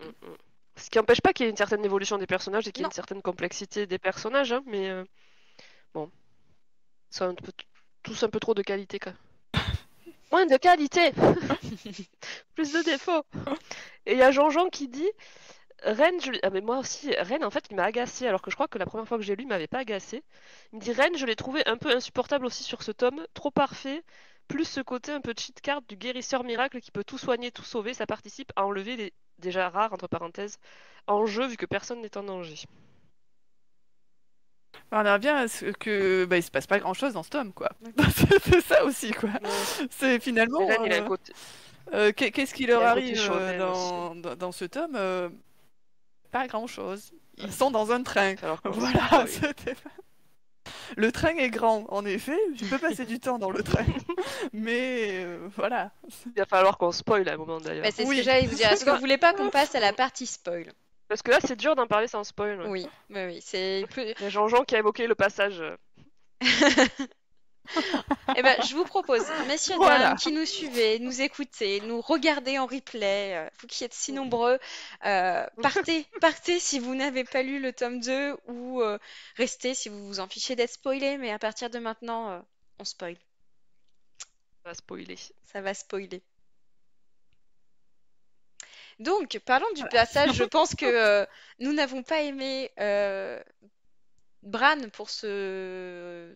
Ce qui n'empêche pas qu'il y ait une certaine évolution des personnages et qu'il y ait Non, une certaine complexité des personnages, hein, mais bon, ça a un peu tous un peu trop de qualité, quoi. Moins de qualité, plus de défauts. Et il y a Jean-Jean qui dit Rennes, ah mais moi aussi, Rennes en fait il m'a agacé alors que je crois que la première fois que j'ai lu il m'avait pas agacé. Il me dit Rennes, je l'ai trouvé un peu insupportable aussi sur ce tome, trop parfait, plus ce côté un peu cheat card du guérisseur miracle qui peut tout soigner, tout sauver, ça participe à enlever les déjà rares entre parenthèses enjeux vu que personne n'est en danger. On revient à ce que bah, il se passe pas grand-chose dans ce tome, quoi. oui. C'est ça aussi, quoi. Ouais. C'est Mais finalement, Rennes il a un côté, qu'est-ce qui il leur a un côté arrive shonen aussi. dans ce tome? Pas grand-chose. Ils sont dans un train. Alors qu'on Voilà. spoil. Le train est grand, en effet. Tu peux passer du temps dans le train, mais voilà. Il va falloir qu'on spoil à un moment Bah, d'ailleurs. c'est ce que Oui. j'allais vous dire. Est-ce que vous voulez pas qu'on passe à la partie spoil? Parce que là c'est dur d'en parler sans spoil. Ouais. Oui, oui, oui, c'est plus. Il y a Jean-Jean qui a évoqué le passage. Eh ben, je vous propose, messieurs, dames, Voilà. qui nous suivez, nous écoutez, nous regardez en replay, vous qui êtes si nombreux, partez si vous n'avez pas lu le tome 2 ou restez si vous vous en fichez d'être spoilé, mais à partir de maintenant, on spoil. On va spoiler. Ça va spoiler. Donc, parlons du Voilà. passage. Je pense que nous n'avons pas aimé Bran pour se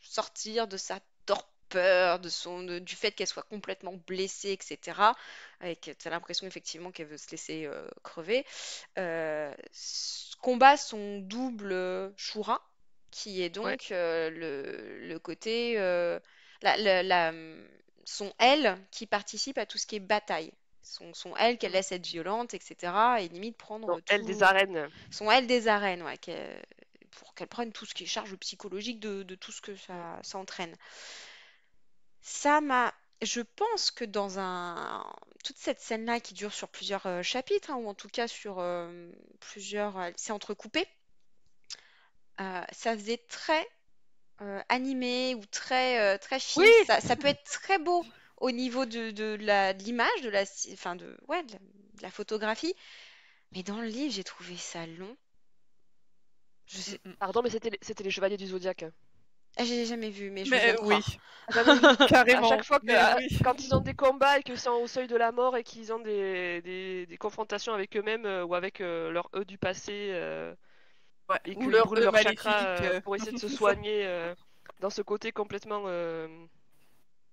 sortir de sa torpeur, du fait qu'elle soit complètement blessée, etc. Et que tu as l'impression effectivement qu'elle veut se laisser crever. Combat son double Shura, qui est Ouais. donc le côté, son elle qui participe à tout ce qui est bataille. Son elle qu'elle laisse être violente, etc. Et limite Non, prendre elle des tout. arènes. Son elle des arènes, ouais, pour qu'elle prenne tout ce qui est charge psychologique de tout ce que ça entraîne. Ça m'a. Je pense que toute cette scène-là qui dure sur plusieurs chapitres, hein, ou en tout cas sur plusieurs. C'est entrecoupé, ça faisait très animé ou très Oui, film. Ça peut être très beau au niveau de l'image, enfin ouais, de la photographie, mais dans le livre, j'ai trouvé ça long. Je sais, pardon, mais c'était les Chevaliers du Zodiaque. ah, je l'ai jamais vu, mais je veux bien Mais te oui, croire. Jamais vu. À chaque carrément. fois que, Mais oui. quand ils ont des combats et qu'ils sont au seuil de la mort et qu'ils ont des confrontations avec eux-mêmes ou avec leur eux du passé Ouais. et Ou qu'ils leur brûlent leur chakra maléfique. pour essayer de se C'est ça. soigner dans ce côté complètement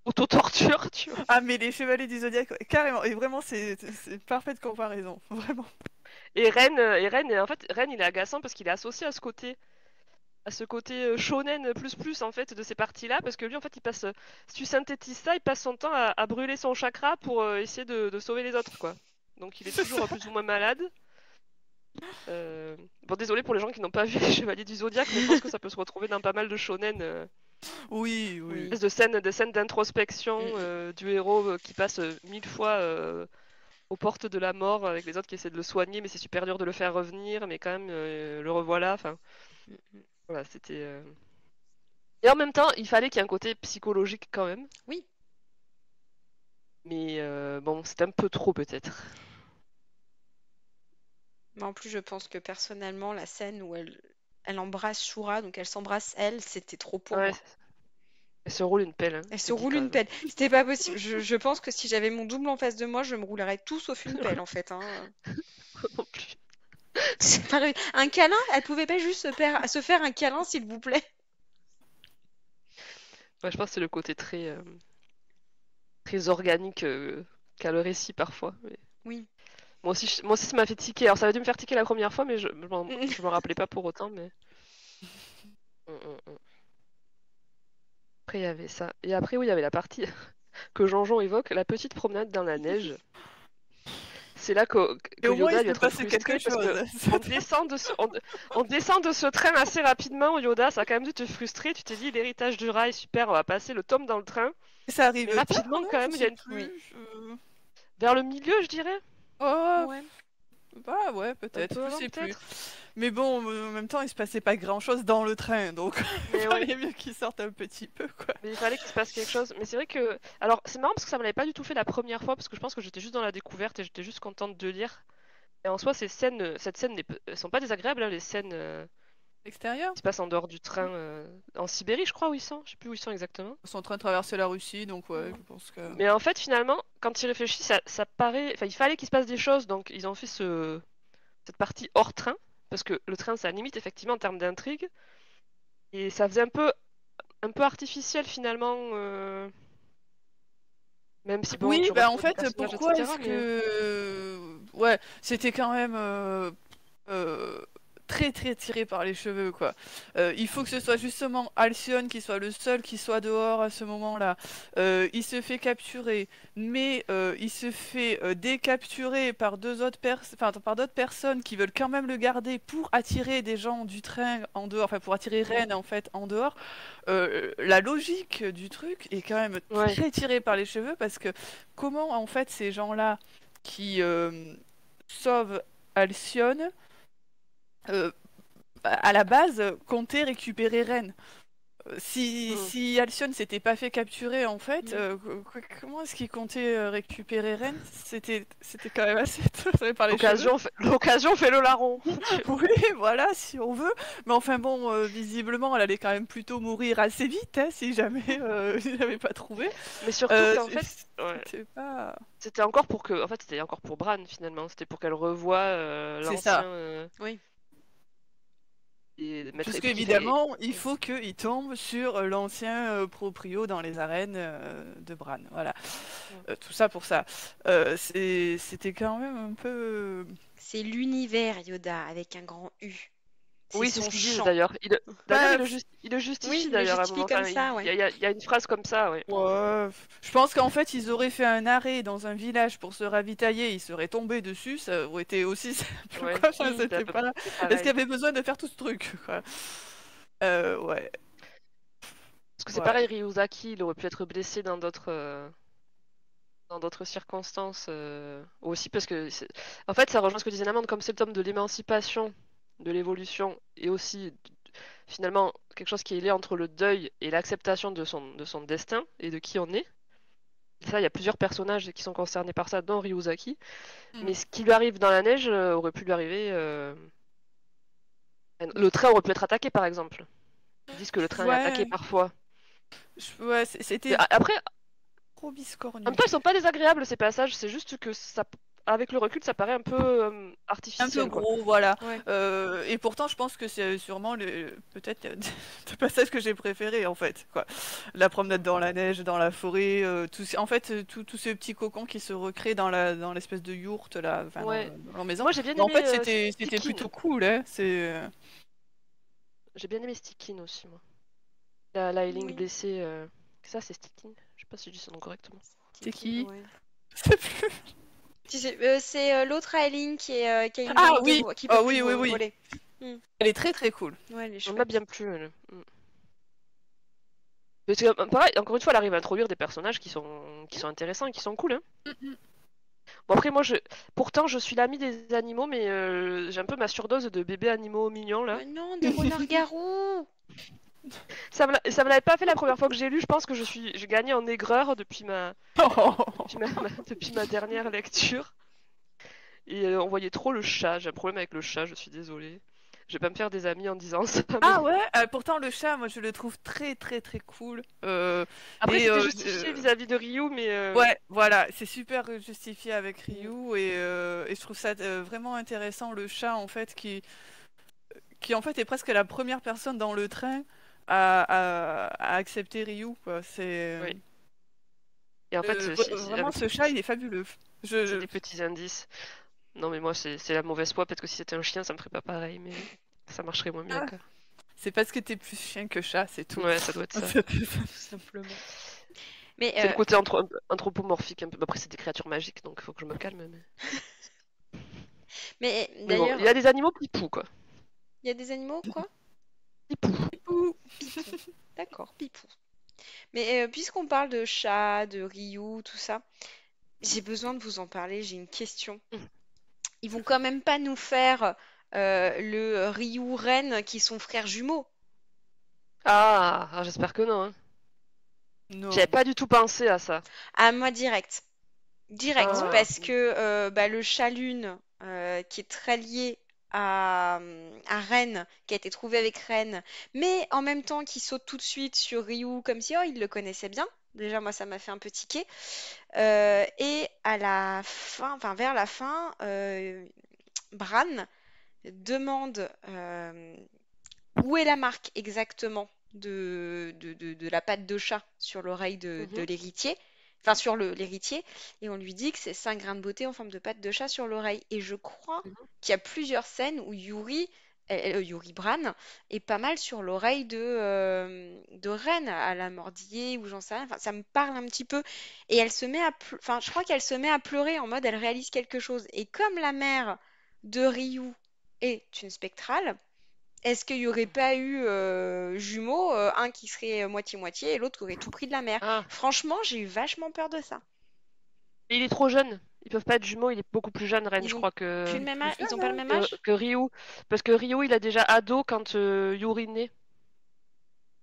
auto-torture, tu vois. Ah, mais les chevaliers du zodiaque, ouais, carrément. Et vraiment, c'est une parfaite comparaison. Vraiment. En fait, Ren, il est agaçant parce qu'il est associé à ce côté shonen plus en fait de ces parties-là parce que lui en fait il passe si tu synthétises ça il passe son temps à brûler son chakra pour essayer de sauver les autres quoi donc il est C'est toujours ça. plus ou moins malade. Bon désolé pour les gens qui n'ont pas vu les Chevaliers du Zodiaque mais je pense que ça peut se retrouver dans pas mal de shonen Oui, oui. Oui. de scènes d'introspection Mm, du héros qui passe 1000 fois aux portes de la mort avec les autres qui essaient de le soigner mais c'est super dur de le faire revenir mais quand même le revoilà enfin mm, mm. voilà c'était et en même temps, il fallait qu'il y ait un côté psychologique quand même. Oui, Mais bon, c'est un peu trop peut-être. mais en plus, je pense que personnellement, la scène où elle embrasse Shura, donc elle s'embrasse elle, c'était trop pour Ouais, moi. Elle se roule une pelle, hein, Elle je se te dis roule quand une même. pelle. C'était pas possible. Je pense que si j'avais mon double en face de moi, je me roulerais tout sauf une pelle en fait, hein. Non plus. C'est pas un câlin? Elle pouvait pas juste se faire un câlin, s'il vous plaît? Ouais, je pense que c'est le côté très organique qu'a le récit parfois. Mais Oui. moi aussi, ça m'a fait tiquer. Alors, ça a dû me faire tiquer la première fois, mais je m'en rappelais pas pour autant. Mais Mm, mm, mm. Après, il y avait ça. Et après, oui, il y avait la partie que Jean-Jean évoque, la petite promenade dans la neige. C'est là Et que au moins, Yoda il il va s'est être passé quelque frustré parce que chose. on descend de ce train assez rapidement. Yoda, ça a quand même dû te frustrer. Tu t'es dit, l'héritage du rail, super, on va passer le tome dans le train. Ça Mais arrive tard, rapidement, non? quand Je même, il y a sais une... Oui. plus. vers le milieu, je dirais. Oh, Ouais. bah ouais, Un peut-être, peu je avant, sais plus. peut-être. Mais bon, en même temps, il se passait pas grand-chose dans le train, donc il Mais ouais. fallait mieux qu'il sorte un petit peu, quoi. Mais il fallait qu'il se passe quelque chose. Mais c'est vrai que... Alors, c'est marrant parce que ça me l'avait pas du tout fait la première fois, parce que je pense que j'étais juste dans la découverte et j'étais juste contente de lire. Et en soi, cette scène elles sont pas désagréables, hein, les scènes Extérieur? qui se passent en dehors du train. En Sibérie, je crois, où ils sont. Je sais plus où ils sont exactement. Ils sont en train de traverser la Russie, donc ouais, je pense que... Mais en fait, finalement, quand il réfléchit, ça paraît... Enfin, il fallait qu'il se passe des choses, donc ils ont fait cette partie hors train, parce que le train, ça limite effectivement en termes d'intrigue. Et ça faisait un peu artificiel, finalement, même si, bon, Oui, tu bah en retrouves des fait, personnages, pourquoi etc. est-ce Mais... que... Ouais, c'était quand même euh, très très tiré par les cheveux, quoi. Il faut que ce soit justement Alcyone qui soit le seul qui soit dehors à ce moment-là. Il se fait capturer, mais il se fait décapturer par par d'autres personnes qui veulent quand même le garder pour attirer des gens du train en dehors, enfin pour attirer Rennes en fait en dehors. La logique du truc est quand même Ouais. très tirée par les cheveux parce que comment en fait ces gens-là qui sauvent Alcyone euh, à la base comptaient récupérer Rennes. Si Alcyone s'était pas fait capturer en fait, comment est-ce qu'il comptait récupérer Rennes? C'était quand même assez tiré par les cheveux. L'occasion fait le larron. Oui, voilà, si on veut. Mais enfin bon, visiblement, elle allait quand même plutôt mourir assez vite, hein, si jamais il n'avait pas trouvé. Mais surtout qu'en fait, ouais, C'était pas... c'était encore pour que, en fait, c'était encore pour Bran finalement. C'était pour qu'elle revoie C'est ça. l'ancien Oui. et mettre Parce et puis qu'évidemment, il faut qu'il tombe sur l'ancien proprio dans les arènes de Bran. Voilà. Tout ça pour ça. C'était quand même un peu... C'est l'univers Yoda avec un grand U. oui, C'est c'est son ce qu'ils disent chant. d'ailleurs. Bah, Il le justifie Oui, il le d'ailleurs à un justifie moment. comme Enfin, ça, ouais. il y a une phrase comme ça, ouais. ouais, je pense qu'en fait, ils auraient fait un arrêt dans un village pour se ravitailler, ils seraient tombés dessus, ça aurait été aussi simple, Ouais, quoi. Enfin, c'était c'était c'est pas... Est-ce pareil. qu'il y avait besoin de faire tout ce truc, quoi? Ouais. Parce que c'est Ouais. pareil, Ryuzaki, il aurait pu être blessé dans d'autres circonstances aussi parce que en fait ça rejoint ce que disait Namande, comme c'est le tome de l'émancipation, de l'évolution et aussi finalement quelque chose qui est lié entre le deuil et l'acceptation de son destin et de qui on est. Ça, il y a plusieurs personnages qui sont concernés par ça, dont Ryuzaki. Mais ce qui lui arrive dans la neige aurait pu lui arriver. Le train aurait pu être attaqué, par exemple. Ils disent que le train est attaqué Ouais, parfois. ouais, Mais c'était après, trop en biscornu. même temps, ils sont pas désagréables ces passages. C'est juste que ça, avec le recul, ça paraît un peu Un peu artificiel, quoi. gros, voilà. Ouais. Et pourtant, je pense que c'est sûrement peut-être le passage que j'ai préféré, en fait, quoi. La promenade dans la neige, dans la forêt, en fait, tous ces petits cocons qui se recréent dans l'espèce de yourte, là, enfin, Ouais. dans la maison. Moi, j'ai bien Mais en aimé fait, c'était Stikine. plutôt cool, hein. J'ai bien aimé Stikine aussi, moi. La Ailing Oui. blessée. Ça, c'est Stikine. Je sais pas si je dis son nom correctement. C'est qui? Ouais. C'est plus... C'est l'autre Aileen qui a une Ah langue oui! qui Ah peut oui, plus oui, oui. voler. Elle est très très cool. Ouais, elle est On m'a chouette. bien plu, elle. Mais pareil, encore une fois, elle arrive à introduire des personnages qui sont intéressants et qui sont cool, hein. Bon, après, pourtant, je suis l'ami des animaux, mais j'ai un peu ma surdose de bébés animaux mignons, là. Mais non, des renards-garous! Ça me l'avait pas fait la première fois que j'ai lu. Je pense que j'ai gagné en aigreur depuis depuis ma dernière lecture. Et on voyait trop le chat. J'ai un problème avec le chat, je suis désolée. Je vais pas me faire des amis en disant ça. Ah ouais, pourtant le chat, moi je le trouve très très très cool. Après, et, c'était justifié vis-à-vis de Ryu, mais... Ouais, voilà, c'est super justifié avec Ryu et je trouve ça vraiment intéressant le chat en fait qui en fait est presque la première personne dans le train à accepter Ryu quoi. C'est Oui. Et en fait, vraiment ce chat il est fabuleux. c'est des petits indices. Non, mais moi, c'est la mauvaise foi. Peut-être que si c'était un chien, ça me ferait pas pareil, mais ça marcherait moins bien. Quoi. C'est parce que t'es plus chien que chat, c'est tout. Ouais, ça doit être ça. Tout simplement. Mais C'est le côté anthropomorphique un peu. Après, c'est des créatures magiques, donc il faut que je me calme. mais Mais bon, d'ailleurs, il y a des animaux pipou, quoi. il y a des animaux quoi? Pipou. Pipou. D'accord, pipou. Mais puisqu'on parle de chat, de Ryu, tout ça, j'ai besoin de vous en parler, j'ai une question. Ils vont quand même pas nous faire le Ryu Ren qui sont frères jumeaux. Ah, j'espère que non. Hein. Non. J'avais pas du tout pensé à ça. Ah, moi direct. Direct, Ah. parce que le chat lune qui est très lié à Ren, qui a été trouvé avec Ren, mais en même temps qui saute tout de suite sur Ryu comme si oh, il le connaissait bien. Déjà, moi, ça m'a fait un peu tiquer. Et à la fin, enfin vers la fin, Bran demande où est la marque exactement de la patte de chat sur l'oreille de l'héritier, enfin sur l'héritier, et on lui dit que c'est 5 grains de beauté en forme de patte de chat sur l'oreille. Et je crois qu'il y a plusieurs scènes où Yuri Bran est pas mal sur l'oreille de Ren à la mordiller ou j'en sais rien. Enfin, ça me parle un petit peu. Et elle se met enfin, je crois qu'elle se met à pleurer en mode elle réalise quelque chose. Et comme la mère de Ryu est une spectrale, est-ce qu'il n'y aurait pas eu jumeaux, un qui serait moitié-moitié et l'autre qui aurait tout pris de la mère? Ah. Franchement, j'ai eu vachement peur de ça. Et il est trop jeune. Ils peuvent pas être jumeaux, il est beaucoup plus jeune, Ren, Ils je ont crois que... Plus le même âge, ils ont pas le même que, âge? que Ryu. Parce que Ryu, il a déjà ado quand Yuri naît.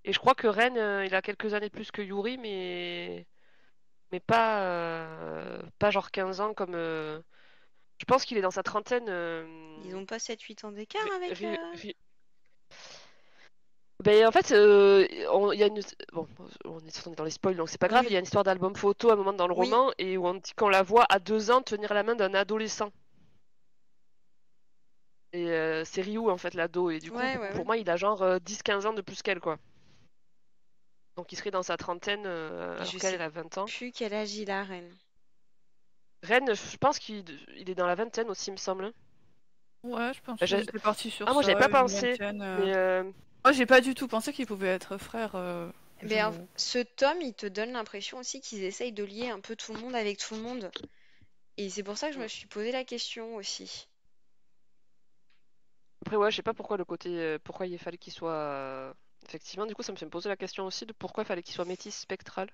Et je crois que Ren, il a quelques années plus que Yuri, mais pas genre 15 ans comme... Je pense qu'il est dans sa trentaine. Ils ont pas 7-8 ans d'écart avec... Ben, en fait, il y a une... Bon, on est dans les spoils, donc c'est pas grave. Oui. Il y a une histoire d'album photo à un moment dans le Oui. roman, et où on dit qu'on la voit à 2 ans tenir la main d'un adolescent. Et c'est Ryu, en fait, l'ado. Et du coup, pour moi, il a genre 10-15 ans de plus qu'elle, quoi. Donc il serait dans sa trentaine, alors qu'elle a 20 ans. Plus quel âge il a, Ren. Ren, je pense qu'il est dans la vingtaine aussi, il me semble. Ouais, je pense que j'étais partie sur moi, ça. j'avais pas une pensé. vingtaine, Moi, j'ai pas du tout pensé qu'ils pouvaient être frères. Ce tome, il te donne l'impression aussi qu'ils essayent de lier un peu tout le monde avec tout le monde. Et c'est pour ça que je me suis posé la question aussi. Après, ouais, je sais pas pourquoi le côté... pourquoi il fallait qu'il soit... Effectivement, du coup, ça me fait me poser la question aussi de pourquoi il fallait qu'il soit métis spectral.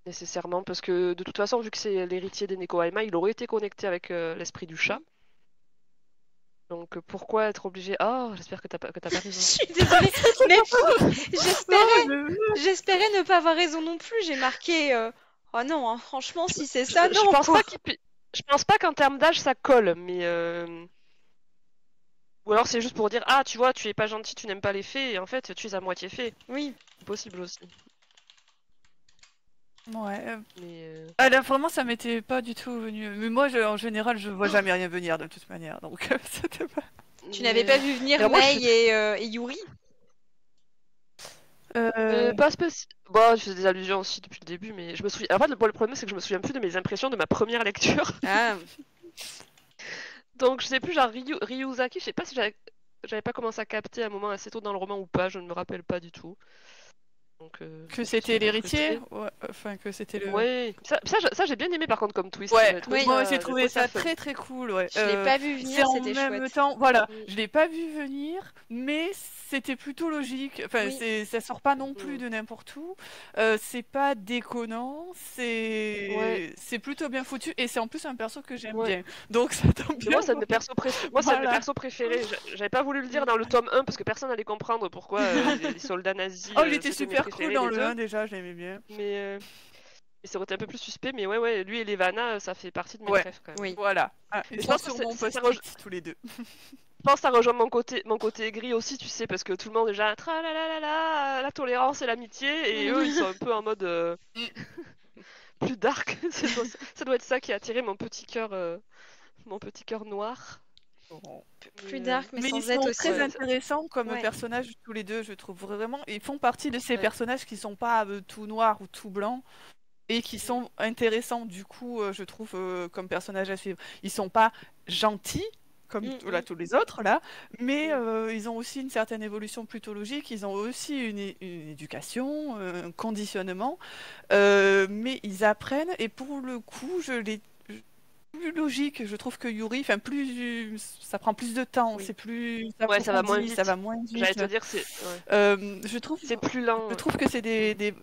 Nécessairement, parce que de toute façon, vu que c'est l'héritier des Nekohaima, il aurait été connecté avec l'esprit du chat. Donc pourquoi être obligé... Oh, j'espère que t'as pas raison. Je suis désolée, mais j'espérais ne pas avoir raison non plus. J'ai marqué... Oh non, hein, franchement, si c'est ça, non. Je pense pas qu'en termes d'âge, ça colle, mais... Ou alors c'est juste pour dire, ah, tu vois, tu es pas gentil, tu n'aimes pas les fées, et en fait, tu es à moitié fée. Oui. C'est possible aussi. Ouais. Mais là, vraiment, ça m'était pas du tout venu. Mais moi, en général, je vois jamais rien venir de toute manière. Donc, c'était pas... Tu n'avais pas vu venir Mei et Yuri? Pas spécial. Bon, je faisais des allusions aussi depuis le début, mais je me souviens. En fait, le problème, c'est que je me souviens plus de mes impressions de ma première lecture. Ah. Donc, je sais plus, genre Ryuzaki, je sais pas si j'avais pas commencé à capter à un moment assez tôt dans le roman ou pas, je ne me rappelle pas du tout. Donc, que c'était l'héritier, ouais, enfin que c'était le. Ouais, ça j'ai bien aimé par contre comme twist. Ouais, moi j'ai trouvé ça très très cool. Ouais. Je l'ai pas vu venir, c'était chouette. En même temps, voilà, je l'ai pas vu venir, mais c'était plutôt logique. Enfin, ça sort pas non plus de n'importe où. C'est pas déconnant, c'est plutôt bien foutu et c'est en plus un perso que j'aime bien. Donc ça tombe bien. Moi, c'est un de mes persos préférés. J'avais pas voulu le dire dans le tome 1 parce que personne allait comprendre pourquoi les soldats nazis. Oh, il était super cool dans le 1 déjà, je l'aimais bien. Mais ça aurait été un peu plus suspect, mais ouais, lui et Levana, ça fait partie de mes rêves quand même. Oui, voilà. Ils sont sur mon post-it tous les deux. pense que ça rejoint mon côté aigri aussi, tu sais, parce que tout le monde est déjà la tolérance et l'amitié, et eux, ils sont un peu en mode plus dark. Ça doit être ça qui a attiré mon petit cœur noir. Plus dark, mais Mais ils sans être sont aussi. très intéressants comme Ouais. personnages tous les deux, je trouve vraiment. Ils font partie de ces Ouais. personnages qui sont pas tout noirs ou tout blancs et qui sont intéressants du coup, je trouve, comme personnages à suivre. Ils sont pas gentils comme là, tous les autres là, mais ils ont aussi une certaine évolution plutôt logique. Ils ont aussi une éducation, un conditionnement, mais ils apprennent et pour le coup, je les plus logique, je trouve que Yuri, enfin plus ça prend plus de temps, Oui. c'est plus Ouais, ça va moins approfondi, ça vite. va moins J'allais vite. te dire, c'est Je trouve plus lent. je trouve que c'est des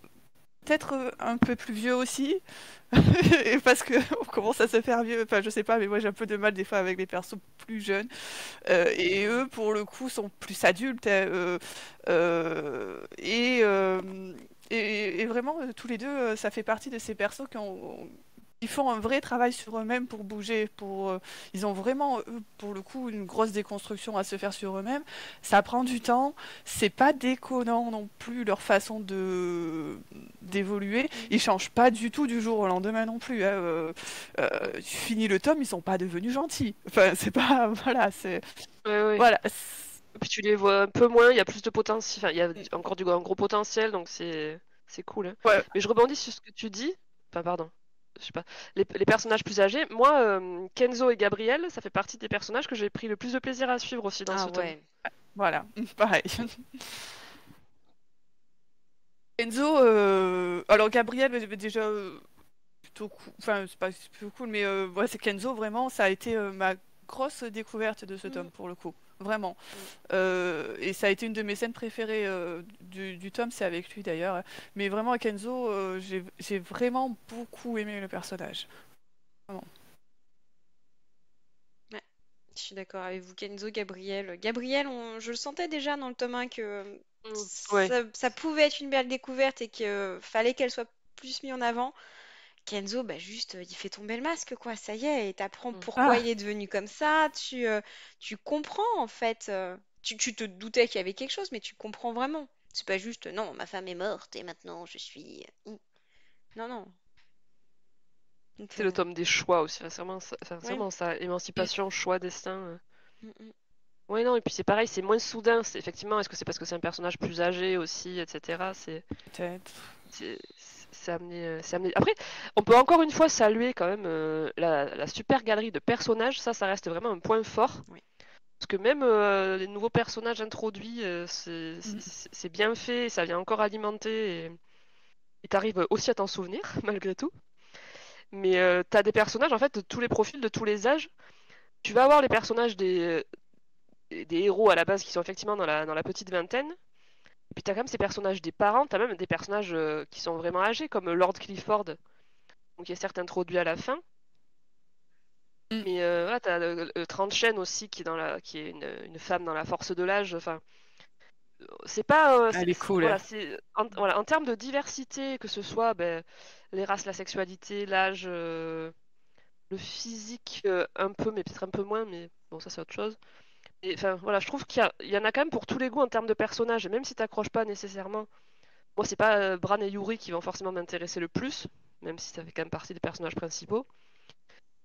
peut-être un peu plus vieux aussi, et parce que on commence à se faire vieux. Enfin, je sais pas, mais moi j'ai un peu de mal des fois avec les persos plus jeunes. Et eux, pour le coup, sont plus adultes. Et vraiment, tous les deux, ça fait partie de ces persos qui font un vrai travail sur eux-mêmes pour bouger. Ils ont vraiment, pour le coup, une grosse déconstruction à se faire sur eux-mêmes. Ça prend du temps. C'est pas déconnant non plus leur façon d'évoluer. Ils changent pas du tout du jour au lendemain non plus. Tu finis le tome, ils sont pas devenus gentils. Enfin, c'est pas voilà, c'est Ouais. voilà. Puis tu les vois un peu moins, il y a plus de potentiel, enfin, il y a encore un gros potentiel, donc c'est cool. Hein. Ouais. Mais je rebondis sur ce que tu dis. Enfin, pardon. Je sais pas. Les personnages plus âgés, moi, Kenzo et Gabriel, ça fait partie des personnages que j'ai pris le plus de plaisir à suivre aussi dans ce tome. Voilà, pareil. Enzo, alors Gabriel, déjà plutôt cool, enfin c'est pas plutôt cool, mais ouais, c'est Kenzo vraiment, ça a été ma grosse découverte de ce tome pour le coup, vraiment. Et ça a été une de mes scènes préférées du tome, c'est avec lui d'ailleurs. Mais vraiment Kenzo, j'ai vraiment beaucoup aimé le personnage. Vraiment. Ouais, je suis d'accord avec vous, Kenzo, Gabriel. Gabriel, je le sentais déjà dans le tome 1 que Ouais. ça pouvait être une belle découverte et que fallait qu'elle soit plus mise en avant. Kenzo, bah juste, il fait tomber le masque, quoi. Ça y est, et t'apprends pourquoi Ah, il est devenu comme ça. Tu comprends, en fait. Tu te doutais qu'il y avait quelque chose, mais tu comprends vraiment. C'est pas juste, non, ma femme est morte et maintenant je suis. Non, non. Donc, C'est le tome des choix aussi, enfin, c'est ouais. vraiment ça, émancipation, choix, destin. Mm, mm. Ouais, non, et puis c'est pareil, c'est moins soudain, effectivement, est-ce que c'est parce que c'est un personnage plus âgé aussi, etc. peut-être. C'est amené, c'est amené. Après, on peut encore une fois saluer quand même la super galerie de personnages, ça reste vraiment un point fort. Oui. Parce que même les nouveaux personnages introduits, c'est bien fait, ça vient encore alimenter, et t'arrives aussi à t'en souvenir, malgré tout. Mais t'as des personnages, en fait, de tous les profils, de tous les âges. Tu vas avoir les personnages des héros à la base qui sont effectivement dans la petite vingtaine. Et puis t'as quand même ces personnages des parents, t'as même des personnages qui sont vraiment âgés, comme Lord Clifford, donc qui est certes introduit à la fin. Mais voilà, t'as Trantchen aussi qui est une femme dans la force de l'âge. Enfin, c'est pas. Elle est cool. Voilà, en termes de diversité, que ce soit les races, la sexualité, l'âge, le physique, un peu, mais peut-être un peu moins, mais bon, ça c'est autre chose. Et enfin, voilà, je trouve qu'il y en a quand même pour tous les goûts en termes de personnages, et même si t'accroches pas nécessairement. Moi, c'est pas Bran et Yuri qui vont forcément m'intéresser le plus, même si ça fait quand même partie des personnages principaux.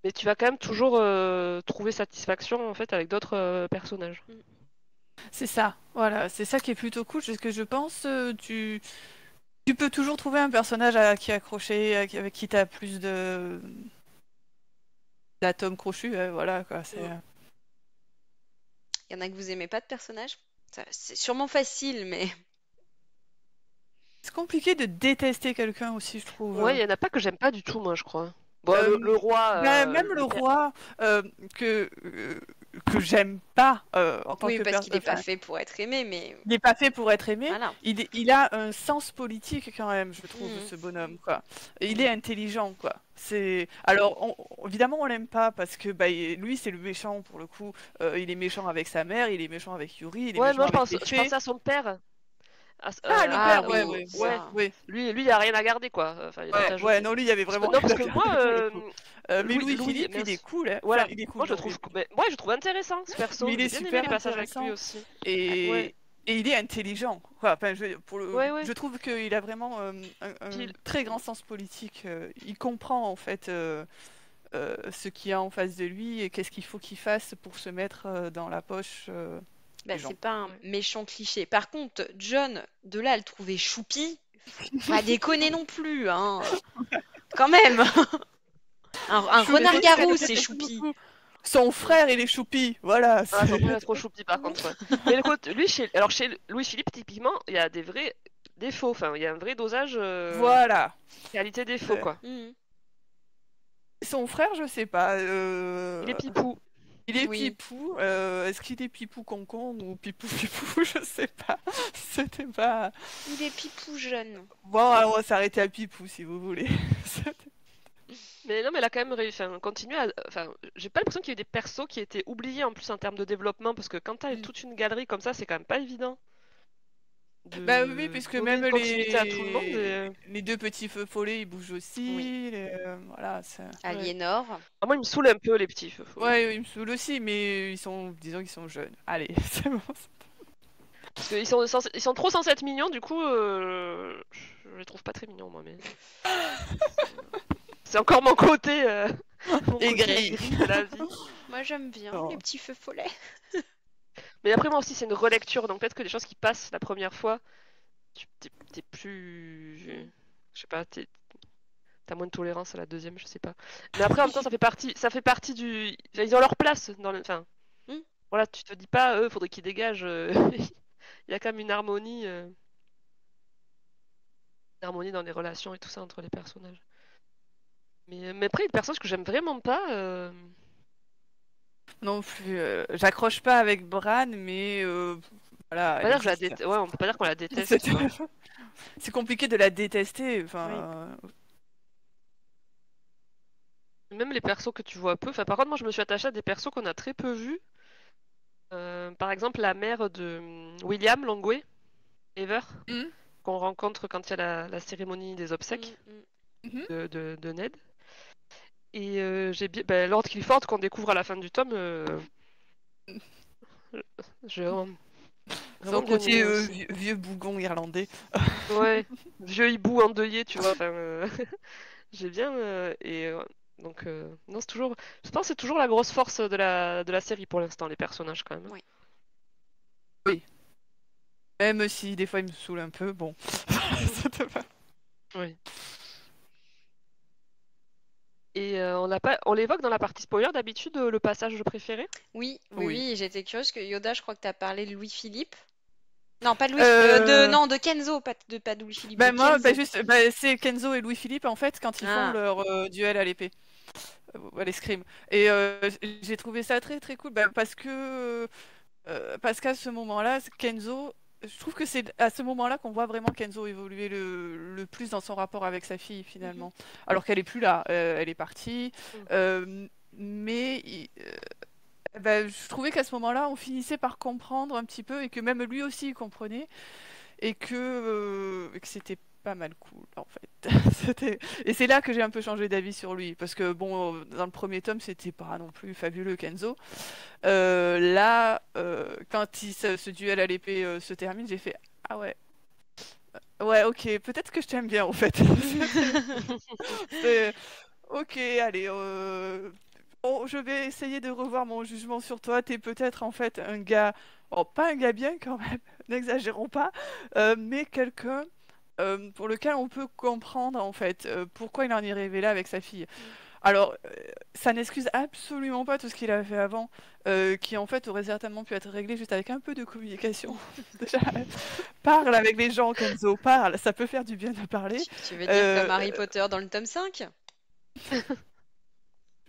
Mais tu vas quand même toujours trouver satisfaction en fait avec d'autres personnages. C'est ça, voilà, c'est ça qui est plutôt cool, c'est ce que je pense. Tu peux toujours trouver un personnage à qui accrocher, avec qui t'as plus d'atomes crochus, voilà quoi. Il y en a que vous aimez pas de personnages? C'est sûrement facile, mais. C'est compliqué de détester quelqu'un aussi, je trouve. Ouais, il y en a pas que j'aime pas du tout, moi, je crois. Bon, le roi. Même le roi, que, que j'aime pas en tant Oui, que parce qu'il n'est pas personnage. fait pour être aimé, mais Il n'est pas fait pour être aimé. voilà. Il a un sens politique quand même, je trouve, Mhm. ce bonhomme, quoi. Et il est intelligent, quoi. Alors, évidemment, on l'aime pas parce que lui, c'est le méchant pour le coup. Il est méchant avec sa mère, il est méchant avec Yuri, il est Ouais, méchant moi avec les je fées. pensais à son père. Ah, le Ah père, oui, ouais. ça. Ouais. Lui, il y a rien à garder, quoi. Enfin, il a pas à jeter. Non, lui, il y avait Parce que, vraiment non, rien parce à que garder moi, pour le coup. Mais Louis, Louis-Philippe, il est mince. cool, hein. Voilà. Enfin, il est cool, Moi, non, il est- je le trouve intéressant, ce perso. mais il J'ai est bien aimé super les passages avec lui intéressant aussi. Ouais, et il est intelligent. Quoi. Enfin, ouais. je trouve qu'il a vraiment un Puis, très grand sens politique. Il comprend en fait ce qu'il y a en face de lui et qu'est-ce qu'il faut qu'il fasse pour se mettre dans la poche Bah, des gens. c'est pas un ouais. méchant cliché. Par contre, John, de là à le trouver choupi, faut pas déconner non plus, hein. Quand même. Un renard Choupi, garou, c'est c'est choupi. beaucoup. Son frère, il est choupi. Voilà. Ah, son c'est- frère est trop choupi, par contre. Ouais. Mais écoute, alors chez Louis-Philippe, typiquement, il y a des vrais défauts. Enfin, il y a un vrai dosage Voilà. qualité-défaut, quoi. Mhm. Son frère, je sais pas. Il est pipou. Il est Oui. pipou. Est-ce qu'il est pipou concon ou pipou pipou? Je sais pas. C'était pas. Il est pipou jeune. Bon, alors, on va s'arrêter à pipou si vous voulez. Mais non, mais elle a quand même réussi. Enfin, continuer à. Enfin, j'ai pas l'impression qu'il y ait des persos qui étaient oubliés en plus en termes de développement, parce que quand t'as Mm. toute une galerie comme ça, c'est quand même pas évident Bah de oui, puisque donner même une continuité à tout le monde. les deux petits feux follets, ils bougent aussi. Oui. Voilà, ça. Ouais. Aliénor. Ah, moi, il me saoule un peu les petits feux follets. Ouais, ils me saoulent aussi, mais disons qu'ils sont jeunes. Allez, c'est bon. Parce qu'ils ils sont trop censés être mignons, du coup, je les trouve pas très mignons, moi. Mais c'est encore mon côté, mon côté Aigri. aigri de la vie. Moi j'aime bien Oh. les petits feux follets. Mais après, moi aussi, c'est une relecture, donc peut-être que les choses qui passent la première fois, t'es plus. Je sais pas, t'as moins de tolérance à la deuxième, je sais pas. Mais après, en même temps, ça fait partie du. Ils ont leur place dans le. Enfin, Hmm. voilà, tu te dis pas, faudrait qu'ils dégagent. Il y a quand même une harmonie dans les relations et tout ça entre les personnages. Mais après, une personnage que j'aime vraiment pas. Non plus. J'accroche pas avec Bran, mais voilà. On peut pas dire que je la existe. ouais, on peut pas dire qu'on la déteste. C'est Tu vois. c'est compliqué de la détester. Enfin, Même les persos que tu vois peu. Enfin, par contre, moi, je me suis attachée à des persos qu'on a très peu vus. Par exemple, la mère de William Longway, Ever, Mhm. qu'on rencontre quand il y a la cérémonie des obsèques Mhm. de Ned. Et j'ai bien. Ben, Lord Clifford, qu'on découvre à la fin du tome. J'ai vraiment Son bien côté aimé aussi. vieux bougon irlandais. Ouais, vieux hibou endeuillé, tu vois. Enfin, j'ai bien. Donc, non, c'est toujours. Je pense que c'est toujours la grosse force de la série pour l'instant, les personnages quand même. Oui. Même si des fois il me saoule un peu, bon. C'était pas- Oui. Et on l'évoque dans la partie spoiler d'habitude, le passage préféré. Oui, Oui. j'étais curieuse que Yoda, je crois que tu as parlé de Louis-Philippe. Non, pas de Louis, Euh, non, de Kenzo, pas de Louis-Philippe, Ben de moi, Kenzo. c'est Kenzo et Louis-Philippe en fait quand ils font Ah, leur duel à l'épée, à l'escrime. Et j'ai trouvé ça très très cool parce qu'à ce moment-là, Kenzo, je trouve que c'est à ce moment-là qu'on voit vraiment Kenzo évoluer le plus dans son rapport avec sa fille finalement. Alors qu'elle est plus là, elle est partie. Mais je trouvais qu'à ce moment-là, on finissait par comprendre un petit peu et que même lui aussi il comprenait et que c'était pas mal cool en fait. Et c'est là que j'ai un peu changé d'avis sur lui parce que bon, dans le premier tome, c'était pas non plus fabuleux Kenzo. Là, quand ce duel à l'épée se termine, j'ai fait ah ouais. Ouais, ok, peut-être que je t'aime bien en fait. C'est- Ok, allez, bon, je vais essayer de revoir mon jugement sur toi. T'es peut-être en fait un gars, oh, pas un gars bien quand même, n'exagérons pas, mais quelqu'un pour lequel on peut comprendre en fait pourquoi il en est arrivé là avec sa fille. Alors, ça n'excuse absolument pas tout ce qu'il a fait avant, qui en fait aurait certainement pu être réglé juste avec un peu de communication. Déjà, parle avec les gens, Kenzo, parle, ça peut faire du bien de parler. tu veux dire comme Harry Potter dans le tome 5? Je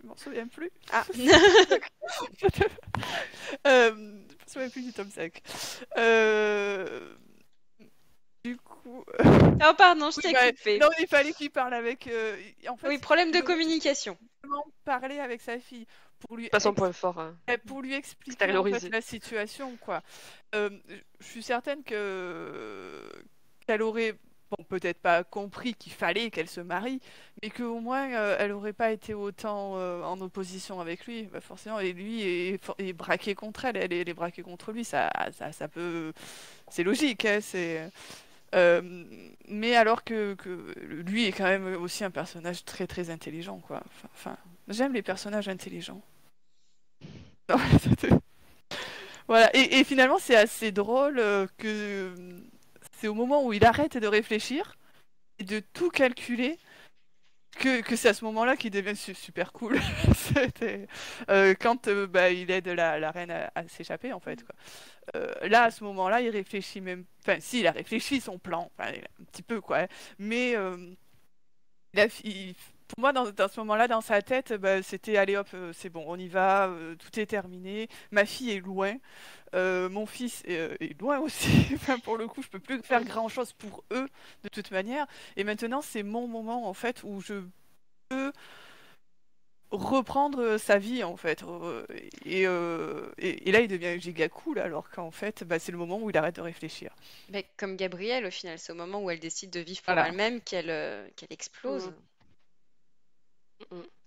m'en souviens plus. Ah, Je me souviens plus du tome 5. Du coup, oh pardon, je oui, t'ai bah, coupé. non, il fallait qu'il parle avec. En fait, Oui, problème de il aurait communication. vraiment parlé avec sa fille pour lui Pas son point fort. pour lui expliquer en fait Extérioriser. la situation, quoi. Je suis certaine qu'elle aurait, bon, peut-être pas compris qu'il fallait qu'elle se marie, mais qu'au moins elle aurait pas été autant en opposition avec lui, bah, forcément. Et lui est braqué contre elle, elle est braquée contre lui. Ça peut, c'est logique, hein, euh, mais alors que lui est quand même aussi un personnage très très intelligent, quoi. Enfin, j'aime les personnages intelligents. Voilà, et finalement, c'est assez drôle que c'est au moment où il arrête de réfléchir et de tout calculer que c'est à ce moment-là qu'il devient super cool. Quand bah, il aide la reine à s'échapper, en fait, quoi. Là, à ce moment-là, il réfléchit même. Enfin, si, il a réfléchi son plan, enfin, un petit peu, quoi. Mais pour moi, dans ce moment-là, dans sa tête, bah, c'était allez hop, c'est bon, on y va, tout est terminé. Ma fille est loin. Mon fils est loin aussi. Enfin, pour le coup, je peux plus faire grand-chose pour eux de toute manière. Et maintenant, c'est mon moment en fait où je peux reprendre sa vie en fait. Et là, il devient giga cool alors qu'en fait, bah, c'est le moment où il arrête de réfléchir. Mais comme Gabrielle, au final, c'est au moment où elle décide de vivre pour Voilà. elle-même qu'elle explose.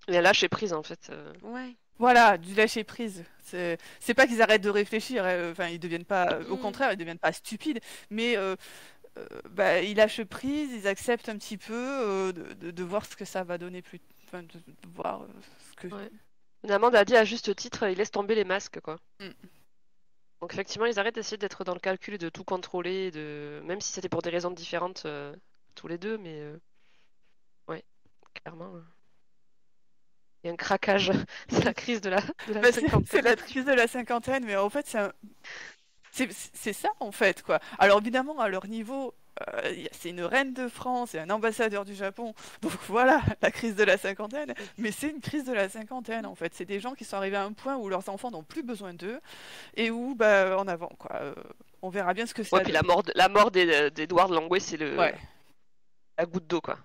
Et elle lâche prise en fait. Ouais. Voilà, du lâcher prise. C'est pas qu'ils arrêtent de réfléchir, enfin ils deviennent pas, au Mm. contraire, ils deviennent pas stupides, mais bah, ils lâchent prise, ils acceptent un petit peu de voir ce que ça va donner plus, enfin de voir ce que. Ouais. Amanda a dit à juste titre, il laisse tomber les masques quoi. Mm. Donc effectivement, ils arrêtent d'essayer d'être dans le calcul et de tout contrôler, même si c'était pour des raisons différentes tous les deux, mais ouais, clairement. Il y a un craquage, c'est la crise de la Bah, c'est cinquantaine. la crise de la cinquantaine, mais en fait c'est ça en fait quoi. Alors évidemment à leur niveau, c'est une reine de France et un ambassadeur du Japon, donc voilà la crise de la cinquantaine. Mais c'est une crise de la cinquantaine en fait. C'est des gens qui sont arrivés à un point où leurs enfants n'ont plus besoin d'eux et où bah en avant quoi. On verra bien ce que ça Ouais, puis donne. la mort d'Edouard Langouet, c'est Ouais. la goutte d'eau quoi.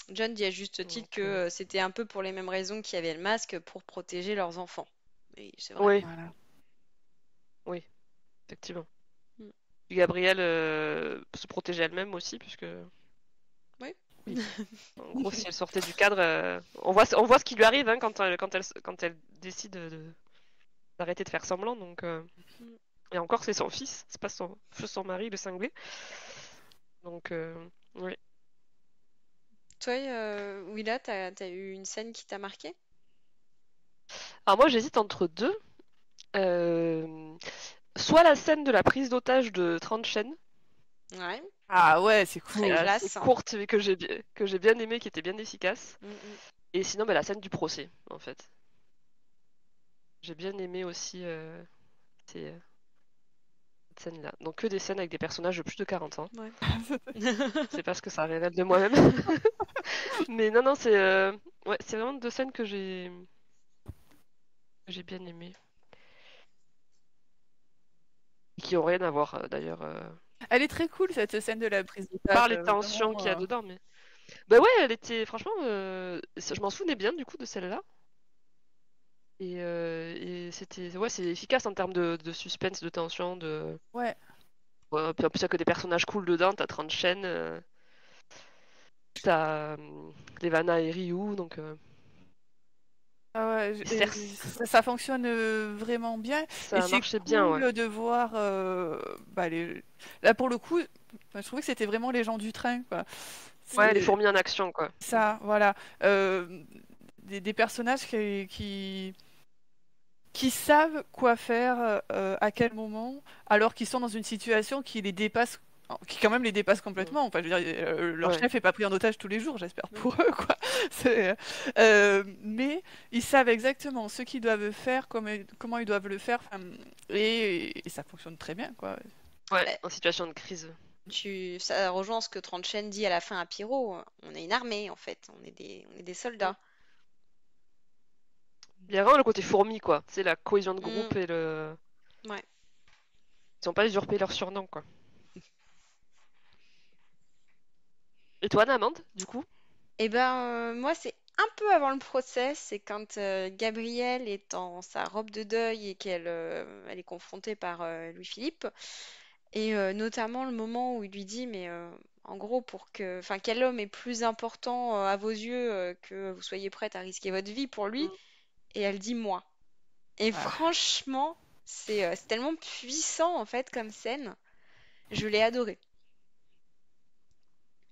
John dit à juste titre Donc, que c'était un peu pour les mêmes raisons qu'il y avait le masque pour protéger leurs enfants. Et c'est vrai. oui, Voilà. oui, effectivement. Mm. Puis Gabrielle se protégeait elle-même aussi, puisque Oui. en gros, si elle sortait du cadre, on voit ce qui lui arrive hein, quand elle décide d'arrêter de faire semblant. Donc, et encore, c'est son fils, c'est pas son mari, le cinglé. Donc, oui. Toi, Willa, t'as eu une scène qui t'a marqué? Alors moi, j'hésite entre deux. Soit la scène de la prise d'otage de Tranchen, Ouais, Ah ouais, c'est qui très cool. est assez classe. courte mais que j'ai bien aimé, qui était bien efficace. Mm, mm. Et sinon, bah, la scène du procès, en fait. J'ai bien aimé aussi ces, cette scène-là. Donc que des scènes avec des personnages de plus de 40 ans. Ouais. C'est pas ce que ça révèle de moi-même. Mais non, ouais, c'est vraiment deux scènes que j'ai bien aimées. Et qui ont rien à voir d'ailleurs. Elle est très cool cette scène de la prise d'otage. Par les tensions Vraiment, qu'il y a dedans, mais. Bah ouais, elle était. Franchement, je m'en souvenais bien du coup de celle-là. Et c'était. Ouais, c'est efficace en termes de suspense, de tension, de. Ouais. Ouais, puis en plus, il y a que des personnages cool dedans. T'as 30 chaînes, t'as Levana et Ryu, donc. Ah ouais, Certes, ça fonctionne vraiment bien. Et ça c'est marchait bien, ouais. cool de voir. Bah, là, pour le coup, je trouvais que c'était vraiment les gens du train, quoi. Ouais, les C'est fourmis en action, quoi. ça, voilà. Des personnages qui savent quoi faire à quel moment, alors qu'ils sont dans une situation qui les dépasse, qui quand même les dépasse complètement. Enfin, je veux dire, leur Ouais. chef est pas pris en otage tous les jours, j'espère pour eux, quoi. Mais ils savent exactement ce qu'ils doivent faire, comment ils doivent le faire, enfin, et ça fonctionne très bien, quoi. Ouais, Bah, en situation de crise. ça rejoint ce que Tranchen dit à la fin à Pyro. On est une armée, en fait. On est des soldats. Il y a vraiment le côté fourmi, quoi. C'est la cohésion de Mm, groupe et le. ouais. Ils ont pas usurpé leur surnom, quoi. Et toi, Namande, du coup? Et ben, moi, c'est un peu avant le procès, c'est quand Gabrielle est en sa robe de deuil et elle est confrontée par Louis-Philippe. Et notamment le moment où il lui dit, mais en gros, enfin, quel homme est plus important à vos yeux que vous soyez prête à risquer votre vie pour lui? Mm, Et elle dit moi. Et Ah. franchement, c'est tellement puissant en fait comme scène. Je l'ai adoré.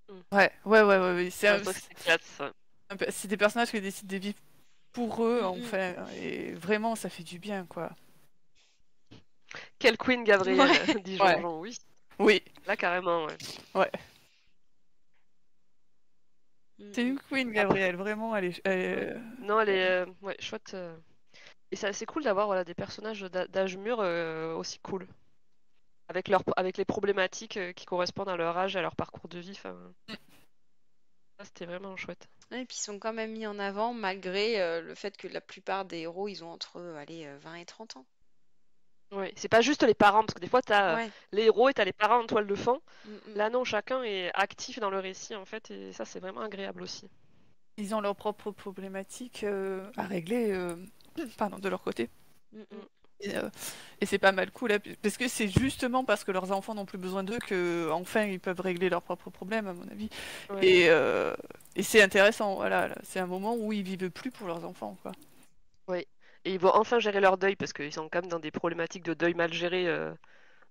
mm. Ouais. Ouais, c'est vrai que c'était classe. Ouais. C'est des personnages qui décident de vivre pour eux, Mm, mm. enfin, et vraiment, ça fait du bien, quoi. Quelle Queen Gabrielle, Ouais. dit Ouais, Jean-Jean, oui. oui, Là, carrément, ouais. ouais. Mm, C'est mm. une queen, Après, Gabrielle, vraiment, ouais. Non, elle est ouais, chouette. Et c'est assez cool d'avoir voilà, des personnages d'âge mûr aussi cool. Avec les problématiques qui correspondent à leur âge et à leur parcours de vie. Enfin, ça, c'était vraiment chouette. Ouais, et puis ils sont quand même mis en avant malgré le fait que la plupart des héros, ils ont entre allez, 20 et 30 ans. Ouais, c'est pas juste les parents, parce que des fois, t'as Ouais. les héros et t'as les parents en toile de fond. Mm, mm. Là, non, chacun est actif dans le récit, en fait, et ça, c'est vraiment agréable aussi. Ils ont leurs propres problématiques à régler pardon, de leur côté. Mm, mm. Mm. Et, euh, et c'est pas mal cool, hein, parce que c'est justement parce que leurs enfants n'ont plus besoin d'eux que enfin ils peuvent régler leurs propres problèmes, à mon avis. Ouais. Et c'est intéressant, voilà, là, c'est un moment où ils vivent plus pour leurs enfants, quoi. Ouais. Et ils vont enfin gérer leur deuil, parce qu'ils sont quand même dans des problématiques de deuil mal gérées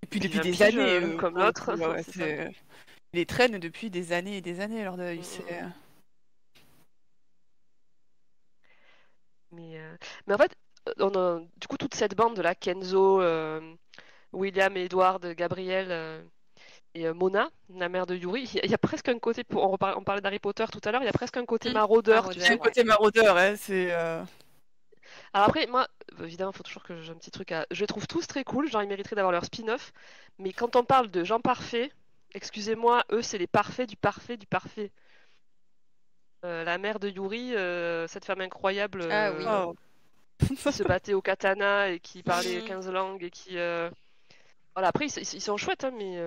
Et puis depuis depuis 20 des piges, années, comme pour le l'autre, coup, ouais, c'est ça. ils les traînent depuis des années et des années, leur Mm, deuil. mm, mm. Mais en fait, du coup, toute cette bande de la Kenzo, William, Edward, Gabriel et Mona, la mère de Yuri, il y a presque un côté, on parlait d'Harry Potter tout à l'heure, il y a presque un côté Mm. maraudeur, tu C'est sais. le Maraudeur, ouais. côté maraudeur, hein, c'est... Alors après, moi, évidemment, il faut toujours que j'ai un petit truc à... Je les trouve tous très cool, genre ils mériteraient d'avoir leur spin-off, mais quand on parle de gens parfaits, excusez-moi, eux, c'est les parfaits du parfait du parfait. La mère de Yuri, cette femme incroyable Ah oui. Oh. qui se battait au katana et qui parlait Mm. 15 langues et qui... Voilà, après, ils sont chouettes, hein, mais...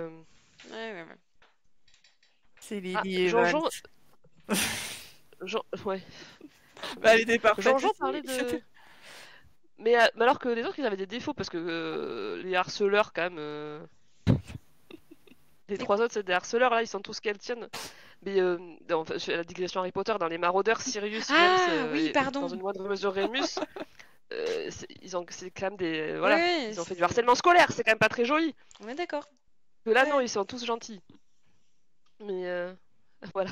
Ouais. C'est Ah, Lily Evans. Jean-Jean... Ouais. Bah, elle était parfaite Jean-Jean aussi. parlait de... mais alors que les autres, ils avaient des défauts, parce que les harceleurs, quand même... Les trois autres, c'est des harceleurs, là, ils sont tous qu'elles tiennent. Mais enfin, la digression Harry Potter, dans les maraudeurs, Sirius, James Ah oui, et dans pardon. une moindre mesure Remus, c'est quand même des... Oui, voilà, oui, ils ont fait du harcèlement scolaire, c'est quand même pas très joli. on est d'accord. Que là, non, Ouais. ils sont tous gentils. Mais voilà.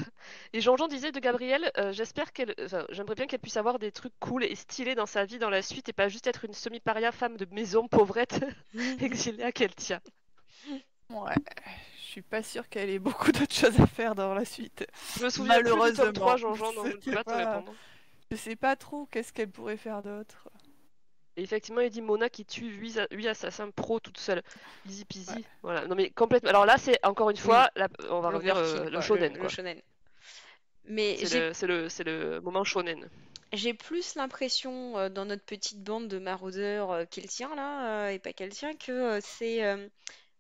Et Jean-Jean disait de Gabrielle, j'aimerais bien qu'elle puisse avoir des trucs cool et stylés dans sa vie dans la suite et pas juste être une semi-paria femme de maison pauvrette exilée à Keltia. Ouais, je suis pas sûre qu'elle ait beaucoup d'autres choses à faire dans la suite. Je me souviens plus du top 3, Malheureusement. Jean-Jean, donc je ne peux pas te répondre. Je sais pas trop qu'est-ce qu'elle pourrait faire d'autre. Et effectivement, il dit Mona qui tue 8 assassins pro toute seule. Easy Ouais. peasy. Voilà. Non mais complètement. Alors là, c'est encore une Oui, fois, on va revenir l'overkill, le quoi, shonen, le quoi. shonen. Mais C'est le moment shonen. j'ai plus l'impression, dans notre petite bande de maraudeurs qu'il tient là, et pas qu'elle tient, que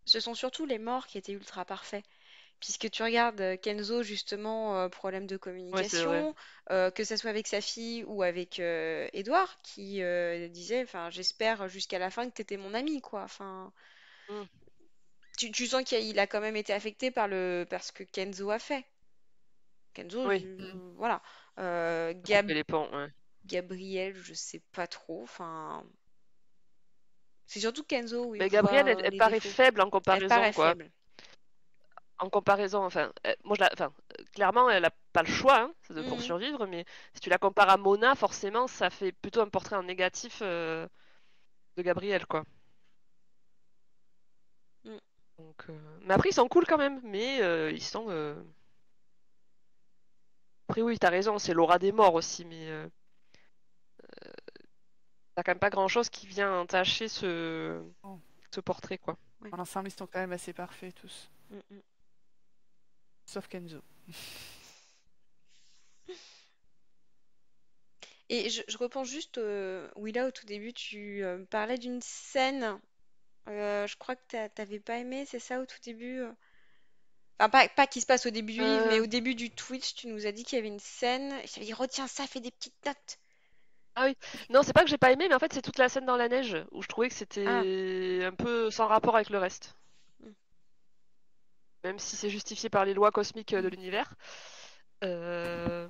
ce sont surtout les morts qui étaient ultra parfaits. Puisque tu regardes Kenzo, justement, problème de Ouais, c'est vrai. communication, que ça soit avec sa fille ou avec Edouard, qui disait, enfin, j'espère jusqu'à la fin que t'étais mon ami, quoi. Enfin, Mm. tu sens qu'il a quand même été affecté par ce que Kenzo a fait. Kenzo, Oui, voilà. couper les ponts, ouais. Gabriel, je sais pas trop. Enfin, c'est surtout Kenzo où il Mais Gabrielle, voit elle les paraît défauts. faible en Elle paraît comparaison, quoi. faible. En comparaison, enfin, moi, clairement, elle a pas le choix hein, pour Mhm, survivre, mais si tu la compares à Mona, forcément, ça fait plutôt un portrait en négatif de Gabrielle, quoi. mhm. Donc, mais après, ils sont cool quand même, mais ils sont... Après, oui, t'as raison, c'est l'aura des morts aussi, mais t'as quand même pas grand-chose qui vient entacher Oh. ce portrait, quoi. Ouais. En ensemble, ils sont quand même assez parfaits tous. Mhm. Sauf Kenzo. Et je repense juste, Willa, au tout début, tu parlais d'une scène, je crois que t'avais pas aimé, c'est ça, au tout début? Enfin, pas qui se passe au début du livre, mais Euh, au début du Twitch, tu nous as dit qu'il y avait une scène. Et je t'avais dit, retiens ça, fais des petites notes. Ah oui, non, c'est pas que j'ai pas aimé, mais en fait, c'est toute la scène dans la neige où je trouvais que Ah. c'était un peu sans rapport avec le reste. Mm. Même si c'est justifié par les lois cosmiques de l'univers. Euh...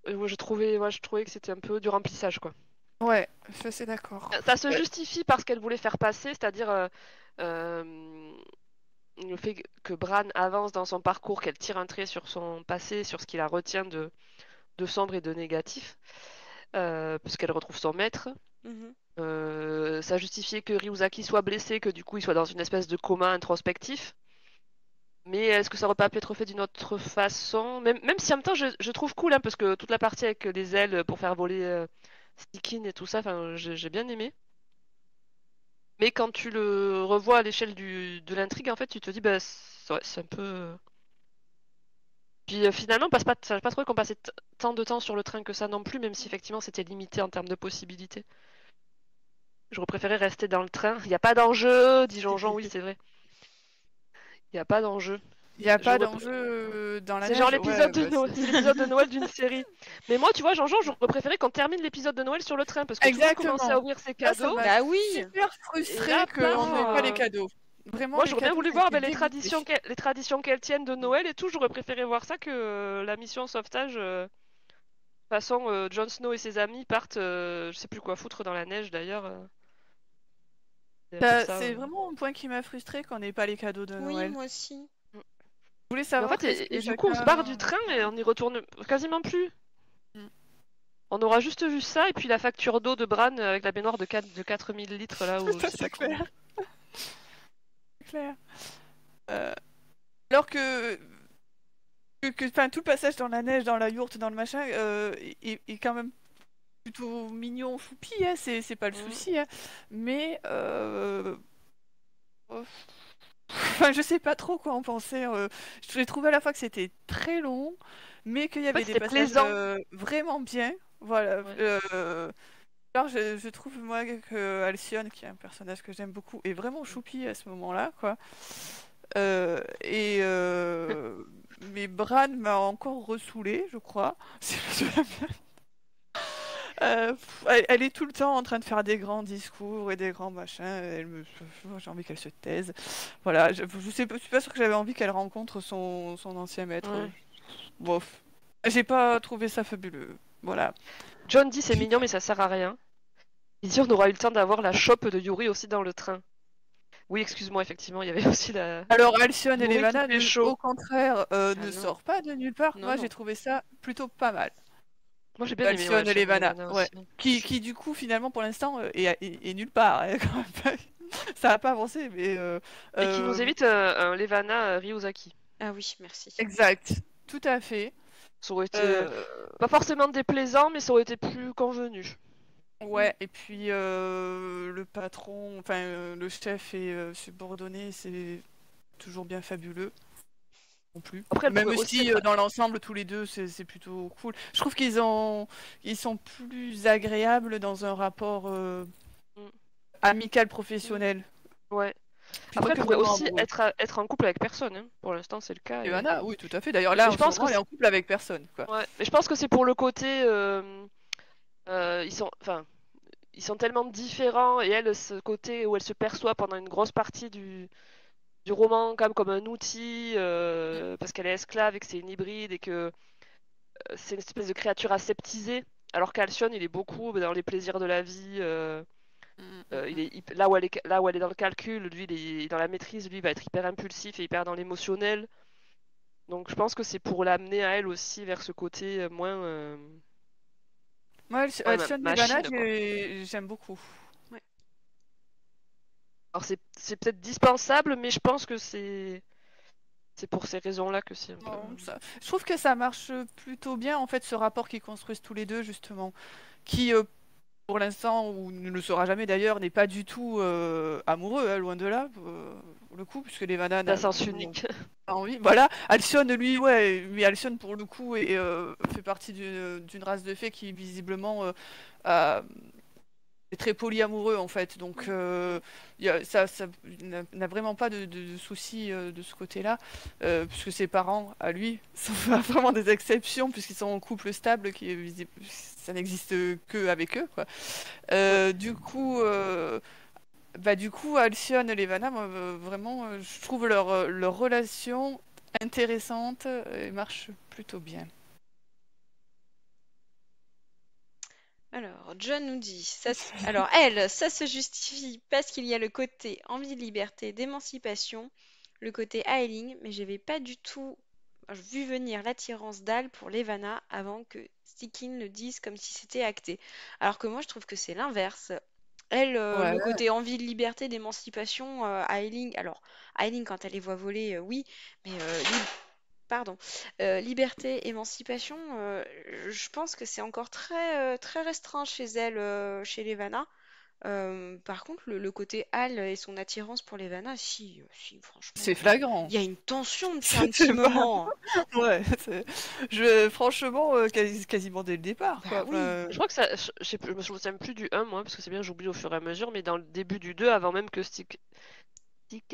je trouvais que c'était un peu du remplissage, quoi. Ouais, je suis assez d'accord. Ça se justifie par ce qu'elle voulait faire passer, c'est-à-dire euh, le fait que Bran avance dans son parcours, qu'elle tire un trait sur son passé, sur ce qui la retient de sombre et de négatif, puisqu'elle retrouve son maître. Mhm. Ça justifiait que Ryuzaki soit blessé, que du coup il soit dans une espèce de coma introspectif. Mais est-ce que ça aurait pas pu être fait d'une autre façon? Même si en même temps je trouve cool, hein, parce que toute la partie avec les ailes pour faire voler Stikine et tout ça, enfin, j'ai bien aimé. Mais quand tu le revois à l'échelle de l'intrigue, en fait, tu te dis, bah, c'est un peu. Puis finalement, j'ai pas trouvé qu'on passait tant de temps sur le train que ça non plus, même si effectivement c'était limité en termes de possibilités. J'aurais préféré rester dans le train. Il n'y a pas d'enjeu, dit Jean-Jean, oui, c'est vrai. Il n'y a pas d'enjeu. Il n'y a pas J'aurais d'enjeu dans la C'est genre neige. Ouais, l'épisode de bah, Noël, c'est l'épisode de Noël d'une série. Mais moi, tu vois, Jean-Jean, j'aurais préféré qu'on termine l'épisode de Noël sur le train parce que tout le monde commençait à exactement. ouvrir ses Là, ça cadeaux. m'a Bah oui. super Et frustré là, qu'on n'ait pas les paf, cadeaux. Vraiment, moi, les j'aurais bien cadeaux, voulu voir j'étais ben, dégoûtée. les traditions qu'elles tiennent de Noël et tout. J'aurais préféré voir ça que la mission sauvetage. De toute façon, Jon Snow et ses amis partent, je sais plus quoi foutre dans la neige d'ailleurs. C'est un peu ça. C'est vraiment un point qui m'a frustré qu'on n'ait pas les cadeaux de Oui, Noël. moi aussi. Mm. Je voulais Mais en savoir fait, qu'est-ce que et du coup, on se barre du chacun. train et on y retourne quasiment plus. Mm. On aura juste vu ça et puis la facture d'eau de Bran avec la baignoire de 4000 litres là où je Ça, sais c'est pas combien. clair. C'est clair. Euh, alors enfin, tout le passage dans la neige, dans la yourte, dans le machin, est quand même plutôt mignon, choupi, hein, c'est pas le Mm. souci, hein. Mais enfin, je sais pas trop quoi en penser. J'ai trouvé à la fois que c'était très long, mais qu'il y En fait, avait des c'était passages plaisant. vraiment bien. Voilà. Ouais. Alors, je trouve, moi, que Alcyone, qui est un personnage que j'aime beaucoup, est vraiment choupi à ce moment-là, quoi. Et mais Bran m'a encore ressoulé, je crois. Si je me souviens bien. Elle est tout le temps en train de faire des grands discours et des grands machins. J'ai envie qu'elle se taise. Voilà, je suis pas sûre que j'avais envie qu'elle rencontre son ancien maître. Ouais. Bof. J'ai pas trouvé ça fabuleux. Voilà. John dit c'est mignon mais ça sert à rien. Il dit on aura eu le temps d'avoir la chope de Yuri aussi dans le train. Oui, excuse-moi, effectivement, il y avait aussi la Alors, Alcyone et Yuri qui Levana, fait chaud. au contraire, Ah ne non. sort pas de nulle part. Non, Moi, non. j'ai trouvé ça plutôt pas mal. Moi j'ai bien aimé, ouais, Alcyone et Alcyon et Levana, Levana ouais. aussi. Qui du coup, finalement, pour l'instant, est nulle part, hein, quand même. Ça a pas avancé, mais Et qui nous euh, évite un Levana Ryuzaki. Ah oui, merci. exact, tout à fait. Ça aurait été Euh, pas forcément déplaisant, mais ça aurait été plus convenu. ouais, et puis le patron, enfin le chef est subordonné, c'est toujours bien fabuleux non plus. Après, elle Même pourrait aussi si être. dans l'ensemble, tous les deux, c'est plutôt cool. Je trouve ils sont plus agréables dans un rapport Mm, amical Mm. professionnel, ouais. plutôt Après, elle que pourrait vraiment aussi amoureux. être en couple avec personne. Hein. Pour l'instant, c'est le cas. Johanna, oui, tout à fait. D'ailleurs, Mais là, je en ce pense que moment, elle est en couple avec personne, quoi. ouais. Mais je pense que c'est pour le côté. Enfin, ils sont tellement différents et elle, ce côté où elle se perçoit pendant une grosse partie du roman comme un outil parce qu'elle est esclave et que c'est une hybride et que c'est une espèce de créature aseptisée. Alors qu'Alcyon, il est beaucoup dans les plaisirs de la vie. Là où elle est dans le calcul, lui, il est dans la maîtrise, lui, il va être hyper impulsif et hyper dans l'émotionnel. Donc je pense que c'est pour l'amener à elle aussi vers ce côté moins Moi, Alcyon Levana, machine, quoi. j'aime beaucoup. Ouais. Alors c'est peut-être dispensable, mais je pense que c'est pour ces raisons-là que c'est un peu. Non, je trouve que ça marche plutôt bien, en fait, ce rapport qu'ils construisent tous les deux, justement. Qui, pour l'instant, ou ne le sera jamais d'ailleurs, n'est pas du tout amoureux, hein, loin de là, pour le coup, puisque Levana C'est un n'a sens unique. pas envie. Voilà, Alcyone, lui, ouais, mais Alcyone, pour le coup, fait partie d'une race de fées qui, visiblement, a très polyamoureux en fait, donc ça n'a vraiment pas de soucis de ce côté-là, puisque ses parents, à lui, sont vraiment des exceptions, puisqu'ils sont en couple stable, ça n'existe que avec eux, quoi. Du coup, Alcyone et Levana, moi, vraiment, je trouve leur relation intéressante et marche plutôt bien. Alors, John nous dit, alors elle, ça se justifie parce qu'il y a le côté envie de liberté, d'émancipation, le côté Ailing, mais j'avais pas du tout vu venir l'attirance d'Al pour Levana avant que Stikin le dise comme si c'était acté. Alors que moi, je trouve que c'est l'inverse. Elle, Ouais, le côté envie de liberté, d'émancipation, Ailing, alors Ailing quand elle les voit voler, oui, mais pardon, liberté, émancipation, je pense que c'est encore très restreint chez elle, chez Levana. Par contre, le côté Hal et son attirance pour Levana, si, c'est franchement, flagrant. il y a une tension depuis un petit C'était pas... moment. Ouais, franchement, quasiment dès le départ, Bah quoi. oui. Je crois que ça. Je me souviens plus du 1, moi, parce que c'est bien, j'oublie au fur et à mesure, mais dans le début du 2, avant même que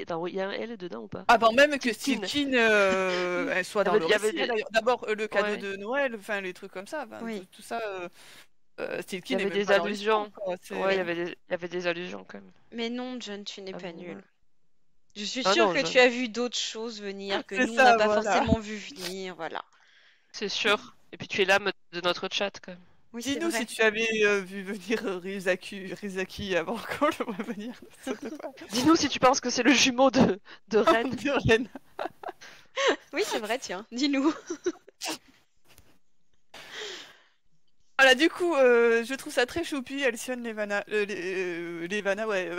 Attends, il y a un L dedans ou pas? Avant même que Stilkin. Stilkin elle soit dans le Il y avait récit, hein, d'ailleurs. D'abord, le cadeau Ouais. de Noël, enfin, les trucs comme ça, enfin, Oui. tout ça, Il y Stilkin n'est avait même des pas dans l'histoire, allusions. quoi. Ouais, Mais, il y avait des allusions quand même. mais non, John, tu n'es Ah pas bon, nul. ouais. Je suis Ah sûre non, que tu John. as vu d'autres choses venir que C'est nous, on n'a ça, pas voilà. forcément vu venir, voilà. C'est sûr. Et puis tu es l'âme de notre chat quand même. Oui, c'est Dis-nous si vrai. tu avais vu venir Rizaki avant qu'on le voit venir. Dis-nous si tu penses que c'est le jumeau de Ren. De Oui, c'est vrai, tiens, dis-nous. Voilà, du coup, je trouve ça très choupi, Alcyone Levana, ouais,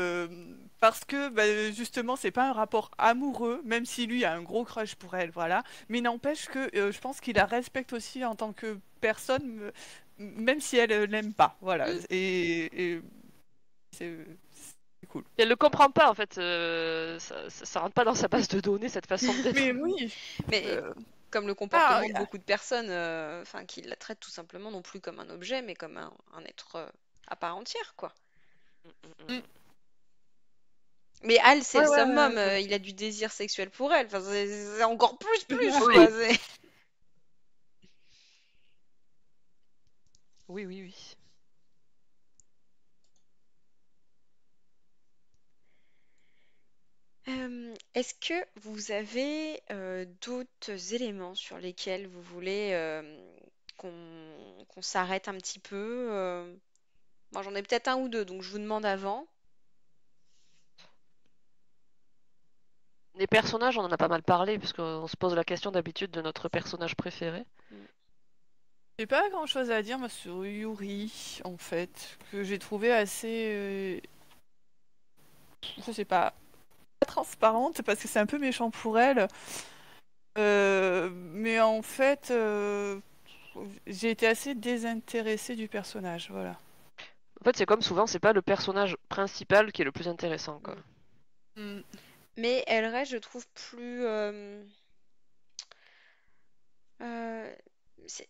parce que bah, justement, c'est pas un rapport amoureux, même si lui a un gros crush pour elle, voilà. Mais n'empêche que je pense qu'il la respecte aussi en tant que personne, même si elle l'aime pas, voilà. Mm. Et c'est cool. Elle le comprend pas en fait. Ça rentre pas dans sa base de données cette façon d'être. Mais oui, Mais euh, comme le ah, comportement de beaucoup de personnes, enfin, qui la traitent tout simplement non plus comme un objet, mais comme un être à part entière, quoi. mm, Mais Al, c'est ouais, le ouais, summum, ouais, il a du désir sexuel pour elle. Enfin, c'est encore plus, ouais. quoi. Oui. Oui, oui, oui. Est-ce que vous avez d'autres éléments sur lesquels vous voulez qu'on s'arrête un petit peu moi, j'en ai peut-être un ou deux, donc je vous demande avant. Les personnages, on en a pas mal parlé, parce qu'on se pose la question d'habitude de notre personnage préféré. Mm. J'ai pas grand-chose à dire moi, sur Yuri, en fait, que j'ai trouvé assez, je sais pas transparente parce que c'est un peu méchant pour elle. Mais en fait, j'ai été assez désintéressée du personnage, voilà. En fait, c'est comme souvent, c'est pas le personnage principal qui est le plus intéressant, quoi. Mm. Mais elle reste, je trouve, plus... euh, c'est-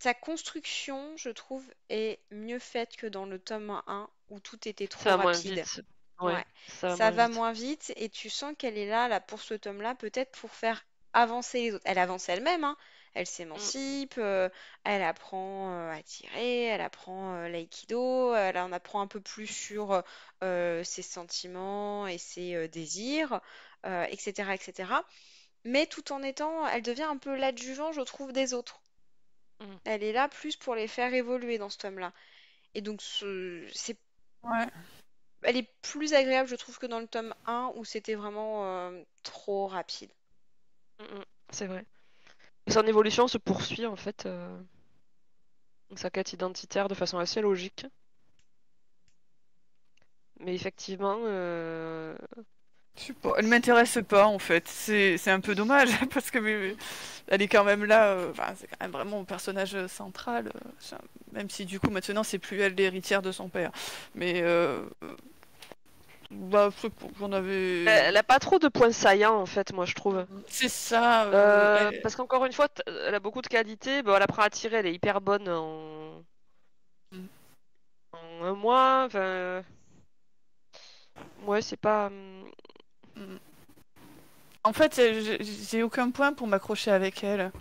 sa construction, je trouve, est mieux faite que dans le tome 1 où tout était Ça trop va moins rapide. vite. Ouais, Ouais, ça va ça moins va vite. moins vite et tu sens qu'elle est là pour ce tome-là, peut-être pour faire avancer les autres. Elle avance elle-même, hein. Elle Mm. s'émancipe, elle apprend à tirer, elle apprend l'aïkido, elle en apprend un peu plus sur ses sentiments et ses désirs, etc., etc. Mais tout en étant, elle devient un peu l'adjuvant, je trouve, des autres. Mm. Elle est là plus pour les faire évoluer dans ce tome-là. Et donc, Ouais. elle est plus agréable, je trouve, que dans le tome 1 où c'était vraiment trop rapide. Mm, mm. C'est vrai. Et son évolution se poursuit, en fait, sa quête identitaire de façon assez logique. Mais effectivement, Je sais pas, elle m'intéresse pas en fait. C'est un peu dommage parce que elle est quand même là. Enfin, c'est quand même vraiment mon personnage central. Même si du coup maintenant c'est plus elle l'héritière de son père. Mais bah, je sais pas, j'en avais. elle a pas trop de points saillants, en fait, moi, je trouve. C'est ça. Parce qu'encore une fois, elle a beaucoup de qualités. Bon, elle apprend à tirer, elle est hyper bonne en... En un mois, enfin... Ouais, c'est pas... Mm. En fait, j'ai aucun point pour m'accrocher avec elle.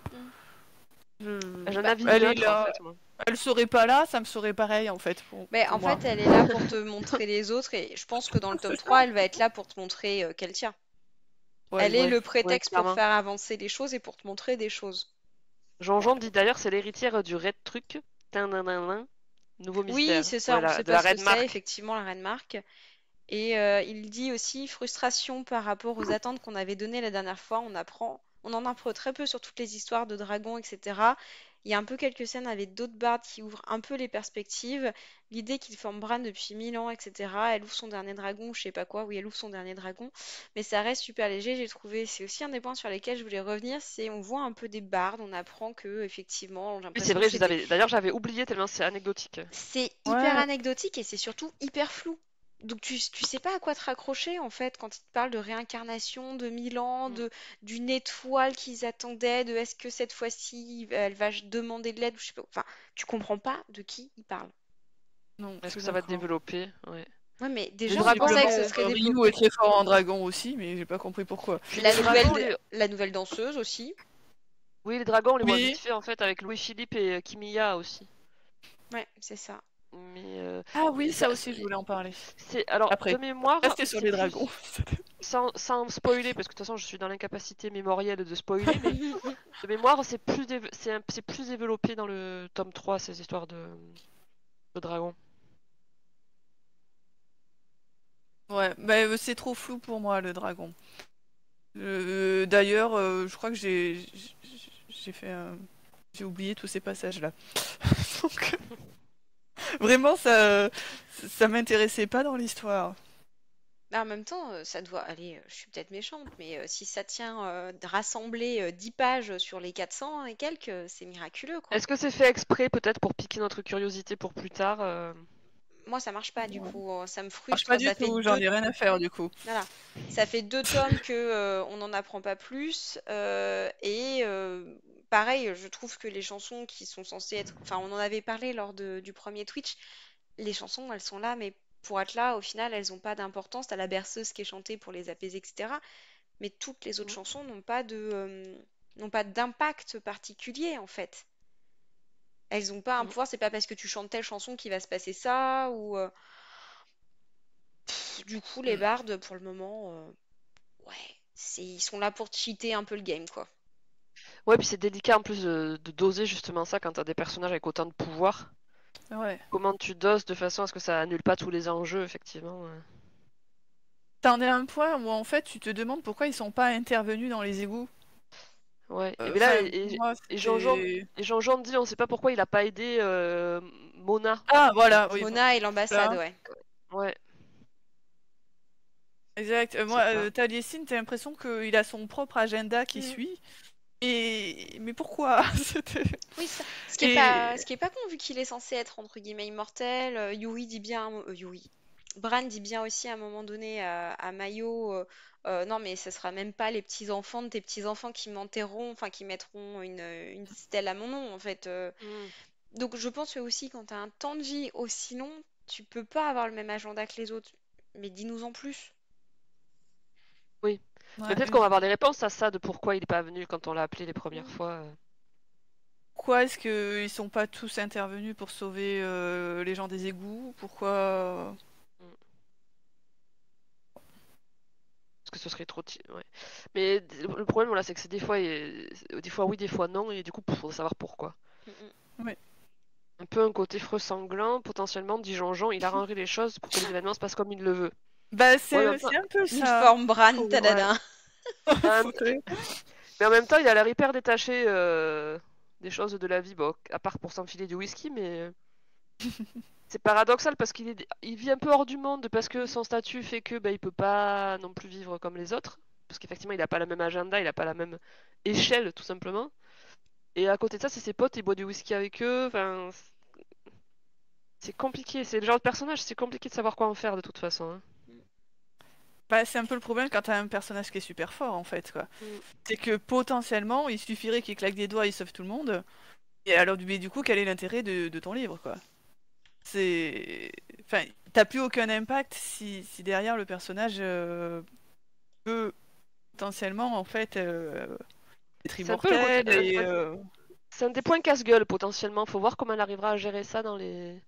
Mm. J'en Bah, avais elle est neutre, en là. fait, moi. Elle serait pas là, ça me serait pareil en fait Mais pour en moi. fait, elle est là pour te montrer les autres et je pense que dans le tome 3, elle va être là pour te montrer qu'elle tient. Ouais, Elle est Ouais, le ouais, prétexte pour clairement. faire avancer les choses et pour te montrer des choses. Jean-Jean dit d'ailleurs c'est l'héritière du Red Truc. Tin, nouveau Oui, mystère. c'est ça, Ouais, on ne sait de pas la ce que Red c'est, Mark. effectivement, la Reine Marque. Et il dit aussi frustration par rapport aux attentes qu'on avait données la dernière fois. On en apprend très peu sur toutes les histoires de dragons, etc. Il y a un peu quelques scènes avec d'autres bardes qui ouvrent un peu les perspectives. L'idée qu'il forme Bran depuis 1000 ans, etc. Elle ouvre son dernier dragon, je sais pas quoi. Oui, elle ouvre son dernier dragon. Mais ça reste super léger, j'ai trouvé. C'est aussi un des points sur lesquels je voulais revenir. C'est on voit un peu des bardes, on apprend que, effectivement, j'ai Oui, c'est l'impression que vrai, c'est des... d'ailleurs j'avais oublié tellement c'est anecdotique. C'est hyper Ouais, anecdotique et c'est surtout hyper flou. Donc tu sais pas à quoi te raccrocher en fait quand ils te parlent de réincarnation, de 1000 ans, Mm. d'une étoile qu'ils attendaient, de est-ce que cette fois-ci elle va demander de l'aide ou je sais pas. Enfin, tu comprends pas de qui ils parlent. non, je Est-ce suis que ça va être d'accord. développé? Ouais. Ouais, mais Les déjà on dragons, pensait que Visiblement, ce serait Ryu est développé. très fort en dragon aussi, mais j'ai pas compris pourquoi. puis les dragons, La nouvelle danseuse aussi. oui, les dragons, on les voit vite Oui. fait en fait avec Louis-Philippe et Kimia aussi. Ouais, c'est ça. Mais Ah oui, ça, ça aussi, je voulais en parler. alors de Après, mémoire, restez sur c'est les dragons. plus sans spoiler parce que de toute façon je suis dans l'incapacité mémorielle de spoiler, mais de mémoire c'est plus c'est plus développé dans le tome 3 ces histoires de dragons. Ouais, mais c'est trop flou pour moi, le dragon. D'ailleurs, je crois que j'ai fait j'ai oublié tous ces passages-là. Donc, vraiment, ça m'intéressait pas dans l'histoire. Mais en même temps, ça doit aller, je suis peut-être méchante, mais si ça tient de rassembler 10 pages sur les 400 et quelques, c'est miraculeux, quoi. Est-ce que c'est fait exprès peut-être pour piquer notre curiosité pour plus tard Moi, ça marche pas, du Non, coup, ça me marche pas frustre. du Ça fait tout, j'en deux, ai rien à faire du coup. voilà, ça fait 2 tomes que on n'en apprend pas plus, et pareil, je trouve que les chansons qui sont censées être, enfin, on en avait parlé lors du premier Twitch, les chansons, elles sont là, mais pour être là, au final, elles n'ont pas d'importance. T'as la berceuse qui est chantée pour les apaiser, etc. Mais toutes les autres chansons n'ont pas d'impact particulier en fait. Elles n'ont pas un Mm. pouvoir, c'est pas parce que tu chantes telle chanson qu'il va se passer ça, ou du coup les Mm. bardes pour le moment, ouais, ils sont là pour cheater un peu le game quoi. Ouais, puis c'est délicat en plus de doser justement ça quand t'as des personnages avec autant de pouvoir. Ouais. Comment tu doses de façon à ce que ça annule pas tous les enjeux, effectivement. T'en es à un point où en fait tu te demandes pourquoi ils sont pas intervenus dans les égouts. Ouais. Et mais là, Enfin, moi c'était. Et Jean-Jean dit, on sait pas pourquoi il a pas aidé Mona, Ah en fait. voilà, oui, Mona et l'ambassade, voilà. ouais. Ouais, Exact. c'est Moi, ça. Taliesin, t'as l'impression qu'il a son propre agenda qui Mm. suit. Et mais pourquoi? C'était- Oui, Et ce qui est pas con vu qu'il est censé être entre guillemets immortel. Yuri dit bien, Yuri. Bran dit bien aussi à un moment donné à Mayo, non mais ce sera même pas les petits enfants de tes petits enfants qui m'enterreront, enfin qui mettront une stèle à mon nom en fait. Mm. Donc je pense que aussi quand tu as un temps de vie aussi long, tu peux pas avoir le même agenda que les autres. Mais dis-nous en plus. Oui. Mais ouais, peut-être qu'on va avoir des réponses à ça de pourquoi il est pas venu quand on l'a appelé les premières Mm. fois. pourquoi est-ce qu'ils sont pas tous intervenus pour sauver les gens des égouts? Pourquoi? Mm. Parce que ce serait trop... Ouais. Mais le problème, voilà, c'est que c'est des fois oui, des fois non, et du coup, il faudrait savoir pourquoi. Mm, mm. Ouais. Un peu un côté freux sanglant, potentiellement, dit Jean-Jean, il arrangerait les choses pour que les événements se passent comme il le veut. Bah Ouais, mais en même c'est temps, un peu Il ça. forme Bran, Ouais. tadadin. en même- Faudrait- mais en même temps, il a l'air hyper détaché des choses de la vie, bon, à part pour s'enfiler du whisky, mais c'est paradoxal parce il vit un peu hors du monde, parce que son statut fait que il peut pas non plus vivre comme les autres, parce qu'effectivement, il n'a pas le même agenda, il n'a pas la même échelle, tout simplement. Et à côté de ça, c'est ses potes, il boit du whisky avec eux, enfin, c'est compliqué, c'est le genre de personnage, c'est compliqué de savoir quoi en faire de toute façon. Hein. Bah, c'est un peu le problème quand t'as un personnage qui est super fort en fait quoi. Mm. C'est que potentiellement il suffirait qu'il claque des doigts, il sauve tout le monde. Et alors mais du coup quel est l'intérêt de ton livre quoi? c'est... Enfin, t'as plus aucun impact si derrière le personnage peut potentiellement, en fait, être C'est un peu le côté. immortel et... C'est un des points casse-gueule potentiellement. Faut voir comment elle arrivera à gérer ça dans les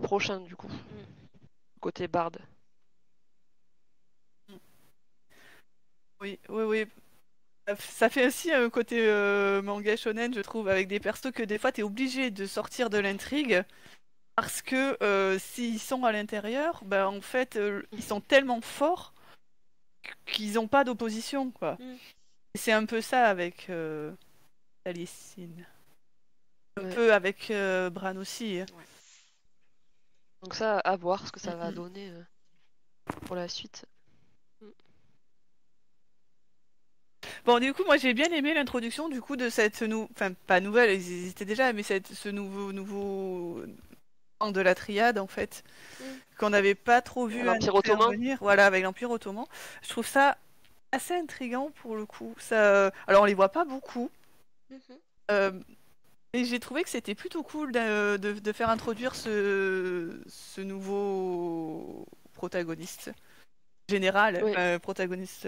prochains du coup. Côté Bard. Oui, oui, oui. Ça fait aussi un côté manga shonen, je trouve, avec des persos que des fois t'es obligé de sortir de l'intrigue parce que s'ils sont à l'intérieur, ben en fait ils sont tellement forts qu'ils n'ont pas d'opposition, quoi. Mm. Et c'est un peu ça avec Alicine. Un Ouais. peu avec Bran aussi. Ouais. Donc ça, à voir ce que ça va donner pour la suite. Bon, du coup, moi j'ai bien aimé l'introduction du coup de cette enfin pas nouvelle, ils existaient déjà, mais ce nouveau de la triade en fait, qu'on n'avait pas trop vu L'Empire ottoman. intervenir, voilà, avec l'Empire ottoman. Je trouve ça assez intriguant pour le coup. Ça, alors on les voit pas beaucoup, et j'ai trouvé que c'était plutôt cool de faire introduire ce nouveau protagoniste général, Oui. protagoniste.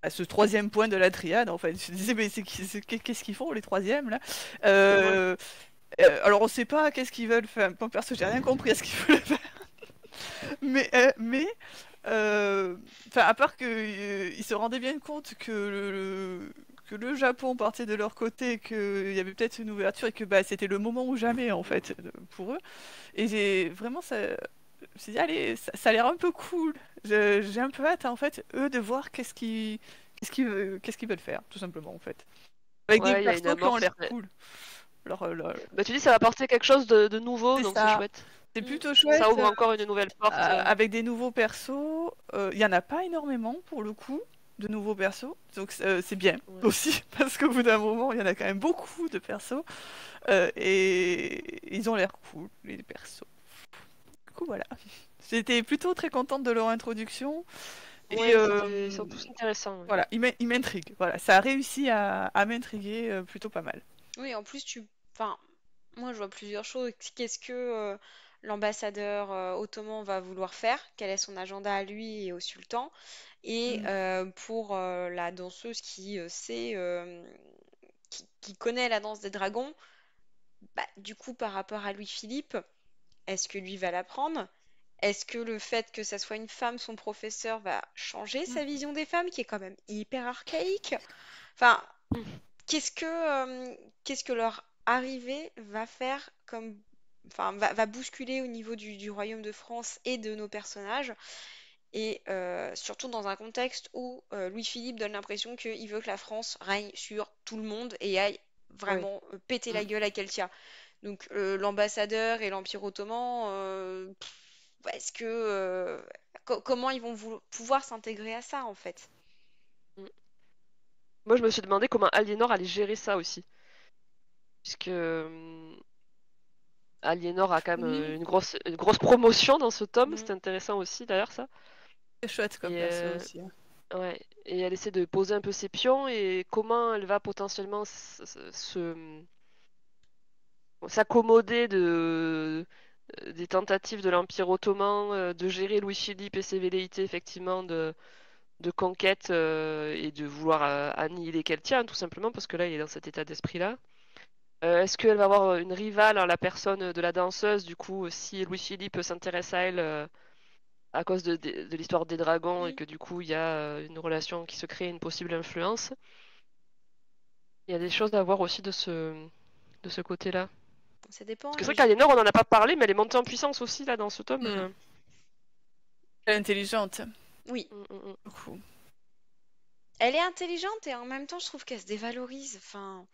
À ce troisième point de la triade en fait. Je disais mais qu'est-ce qu'ils font les troisièmes là alors on sait pas qu'est-ce qu'ils veulent faire. Bon, perso j'ai rien compris à ce qu'ils veulent faire. mais enfin à part que ils se rendaient bien compte que que le Japon partait de leur côté, qu'il y avait peut-être une ouverture et que bah, c'était le moment ou jamais en fait pour eux. Et j'ai vraiment ça. Je me suis dit, allez, ça a l'air un peu cool. J'ai un peu hâte, en fait, eux, de voir qu'est-ce qu'ils veulent faire, tout simplement, en fait. Avec des Ouais, il y a une persos qui ont amorce. l'air cool. Bah, tu dis ça va apporter quelque chose de nouveau, C'est donc ça. c'est chouette. C'est plutôt chouette. Ça ouvre encore une nouvelle porte. Avec des nouveaux persos. Il y en a pas énormément, pour le coup, de nouveaux persos. Donc c'est bien aussi, parce qu'au bout d'un moment, il y en a quand même beaucoup de persos. Et ils ont l'air cool, les persos. Du coup, voilà. J'étais plutôt très contente de leur introduction. Ouais, Et ils sont tous intéressants. Ouais. voilà, ils m'intriguent. Voilà, ça a réussi à m'intriguer plutôt pas mal. Oui, en plus, enfin, moi, je vois plusieurs choses. Qu'est-ce que l'ambassadeur ottoman va vouloir faire? Quel est son agenda à lui et au sultan? Et pour la danseuse qui sait, qui connaît la danse des dragons, bah, du coup, par rapport à Louis-Philippe, est-ce que lui va l'apprendre? Est-ce que le fait que ça soit une femme, son professeur, va changer sa vision des femmes, qui est quand même hyper archaïque? Enfin, qu'est-ce que leur arrivée va faire comme, enfin, va bousculer au niveau du royaume de France et de nos personnages, et surtout dans un contexte où Louis-Philippe donne l'impression qu'il veut que la France règne sur tout le monde et aille vraiment péter la gueule à Keltia. Donc l'ambassadeur et l'Empire ottoman, est-ce que comment ils vont pouvoir s'intégrer à ça en fait? Moi, je me suis demandé comment Aliénor allait gérer ça aussi. Puisque Aliénor a quand même une grosse promotion dans ce tome. C'est intéressant aussi d'ailleurs ça. C'est chouette comme perso aussi. Ouais. Et elle essaie de poser un peu ses pions et comment elle va potentiellement s'accommoder des tentatives de l'Empire ottoman de gérer Louis-Philippe et ses velléités effectivement de conquête et de vouloir annihiler Keltia, tout simplement, parce que là, il est dans cet état d'esprit-là. Est-ce qu'elle va avoir une rivale en la personne de la danseuse, du coup, si Louis-Philippe s'intéresse à elle à cause de l'histoire des dragons et que du coup, il y a une relation qui se crée, une possible influence? Il y a des choses à voir aussi de ce côté-là. Ça dépend. Parce que c'est vrai qu'Aliénor, on n'en a pas parlé, mais elle est montée en puissance aussi, là, dans ce tome. Elle est intelligente. Oui. Beaucoup. Elle est intelligente et en même temps, je trouve qu'elle se dévalorise. Enfin,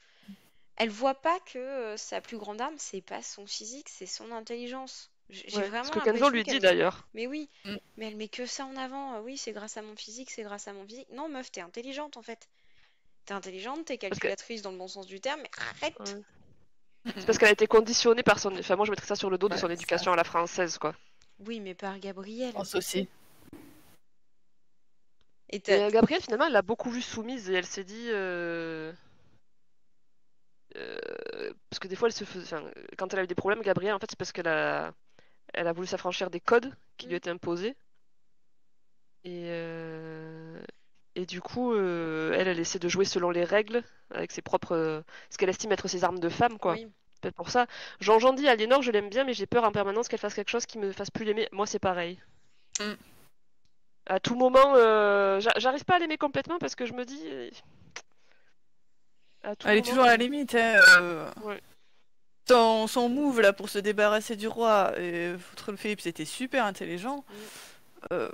elle voit pas que sa plus grande arme, c'est pas son physique, c'est son intelligence. J'ai Ouais, vraiment ce que Kenzo l'impression lui dit qu'elle... d'ailleurs. Mais oui, mais elle met que ça en avant. Oui, c'est grâce à mon physique, c'est grâce à mon physique. Non, meuf, t'es intelligente en fait. T'es intelligente, t'es Parce que... calculatrice dans le bon sens du terme, mais arrête! Ouais. C'est parce qu'elle a été conditionnée par son... Enfin, moi, je mettrais ça sur le dos de son éducation à la française, quoi. Oui, mais par Gabriel. Je pense aussi. Et Gabrielle, finalement, elle l'a beaucoup vue soumise et elle s'est dit... parce que des fois, quand elle a eu des problèmes, Gabrielle, en fait, c'est parce elle a voulu s'affranchir des codes qui lui étaient imposés. Et du coup, elle essaie de jouer selon les règles, avec ses propres, ce qu'elle estime être ses armes de femme, quoi. Oui. C'est peut-être pour ça. Jean dit, Aliénor, je l'aime bien, mais j'ai peur en permanence qu'elle fasse quelque chose qui me fasse plus l'aimer. Moi, c'est pareil. Mm. À tout moment, j'arrive pas à l'aimer complètement parce que je me dis, à tout Elle est moment, toujours à la limite, hein. ouais. Son move là pour se débarrasser du roi et foutre le Philippe, c'était super intelligent. Euh,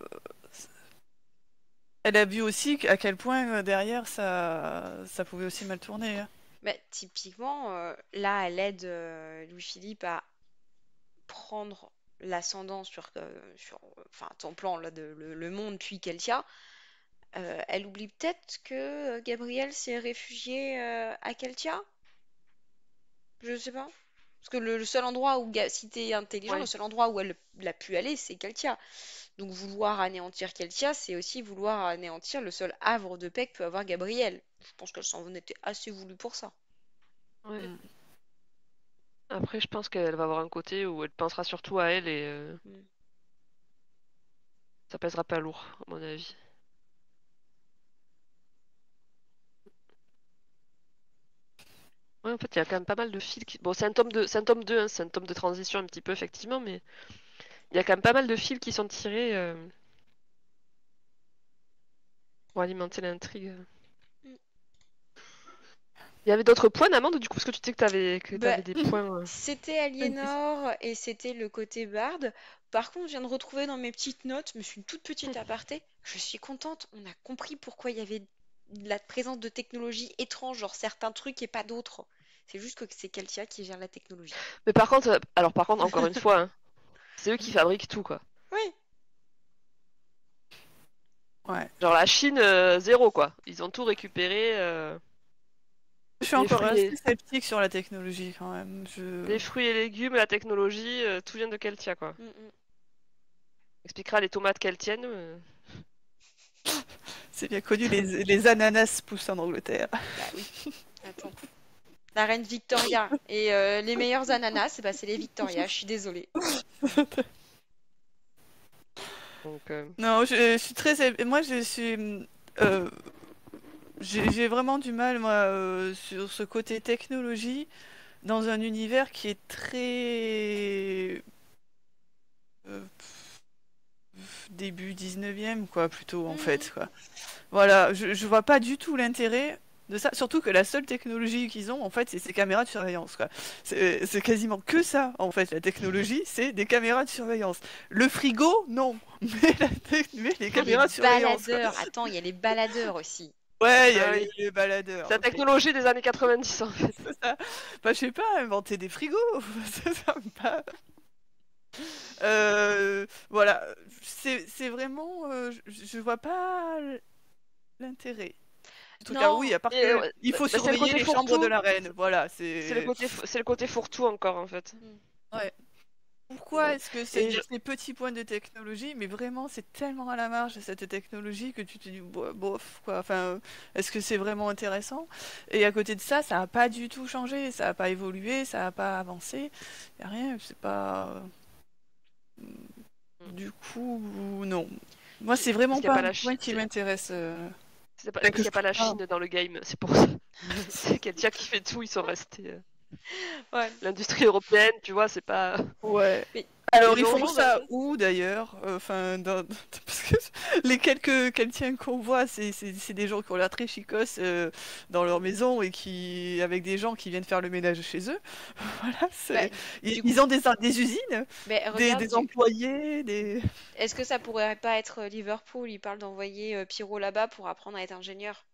Elle a vu aussi à quel point derrière ça pouvait aussi mal tourner, hein. Bah, typiquement, là, elle aide Louis-Philippe à prendre l'ascendant enfin, ton plan là, le monde, puis Keltia. Elle oublie peut-être que Gabriel s'est réfugié à Keltia? Je sais pas. Parce que le seul endroit où, si t'es intelligent, le Ouais. seul endroit où elle a pu aller, c'est Keltia. Donc vouloir anéantir Keltia, c'est aussi vouloir anéantir le seul havre de paix que peut avoir Gabriel. Je pense qu'elle s'en était assez voulu pour ça. Ouais. Mm. Après, je pense qu'elle va avoir un côté où elle pensera surtout à elle et Mm. ça pèsera pas lourd, à mon avis. Ouais, en fait, il y a quand même pas mal de fils qui... Bon, c'est un tome 2, hein, c'est un tome de transition un petit peu, effectivement, mais il y a quand même pas mal de fils qui sont tirés pour alimenter l'intrigue. Mm. Il y avait d'autres points, Amande, du coup, parce que tu sais que Bah, t'avais des points... c'était Aliénor et c'était le côté barde. Par contre, je viens de retrouver dans mes petites notes, mais c'est une toute petite aparté. Je suis contente, on a compris pourquoi il y avait de la présence de technologies étranges, genre certains trucs et pas d'autres. C'est juste que c'est Keltia qui gère la technologie. Mais par contre, encore une fois, hein, c'est eux qui fabriquent tout, quoi. Oui, Ouais. Genre la Chine, zéro, quoi. Ils ont tout récupéré. Je suis Les encore fruits assez et... sceptique sur la technologie quand même. les fruits et légumes, la technologie, tout vient de Keltia, quoi. mm, mm. Expliquera les tomates qu'elles tiennent. C'est bien connu, les ananas poussent en Angleterre. Bah oui, attends. La reine Victoria et les meilleurs ananas, bah, c'est les Victoria, je suis désolée. Donc, Non, je suis très... Moi, je suis... j'ai vraiment du mal, moi, sur ce côté technologie, dans un univers qui est très... euh, début 19e, quoi, plutôt, en Mhm. fait, quoi. Voilà, je vois pas du tout l'intérêt de ça, surtout que la seule technologie qu'ils ont, en fait, c'est ces caméras de surveillance, quoi. C'est quasiment que ça, en fait, la technologie, c'est des caméras de surveillance. Le frigo, non, mais les Ah, les caméras de surveillance, quoi. baladeurs, attends, il y a les baladeurs aussi. Ouais, il y a ah oui. les baladeurs. C'est la Ok. technologie des années 90, en fait. C'est ça. Bah, je sais pas, inventer des frigos. Ça me pas. Voilà, c'est vraiment, je vois pas l'intérêt. En tout cas, oui, Non, à part que il faut C'est le surveiller côté les chambres de fourre-tout. la reine. Voilà, C'est le côté fourre-tout encore, en fait. mm, ouais. Pourquoi Ouais. est-ce que Et ces petits points de technologie, mais vraiment c'est tellement à la marge de cette technologie que tu te dis bof quoi. Enfin, est-ce que c'est vraiment intéressant? Et à côté de ça, ça a pas du tout changé, ça a pas évolué, ça a pas avancé. Y a rien, c'est pas. Du coup, non. Moi, c'est parce vraiment qu'il n'y a pas pas un la point Chine. qui m'intéresse. Parce Que qu'il je n'y a pas trouve la pas. Chine dans le game, c'est pour ça. C'est Katia qui fait tout, ils sont restés. ouais. L'industrie européenne, tu vois, c'est pas. Ouais. Mais Alors, Et ils font Jean-Jean, d'un ça côté. où d'ailleurs? Enfin, parce que les quelques chrétiens qu'on voit, c'est des gens qui ont l'air très chicos dans leur maison et qui, avec des gens qui viennent faire le ménage chez eux. Voilà, bah, du coup, ils ont des usines, mais regarde, des employés, est-ce que ça pourrait pas être Liverpool? Il parle d'envoyer Pierrot là-bas pour apprendre à être ingénieur.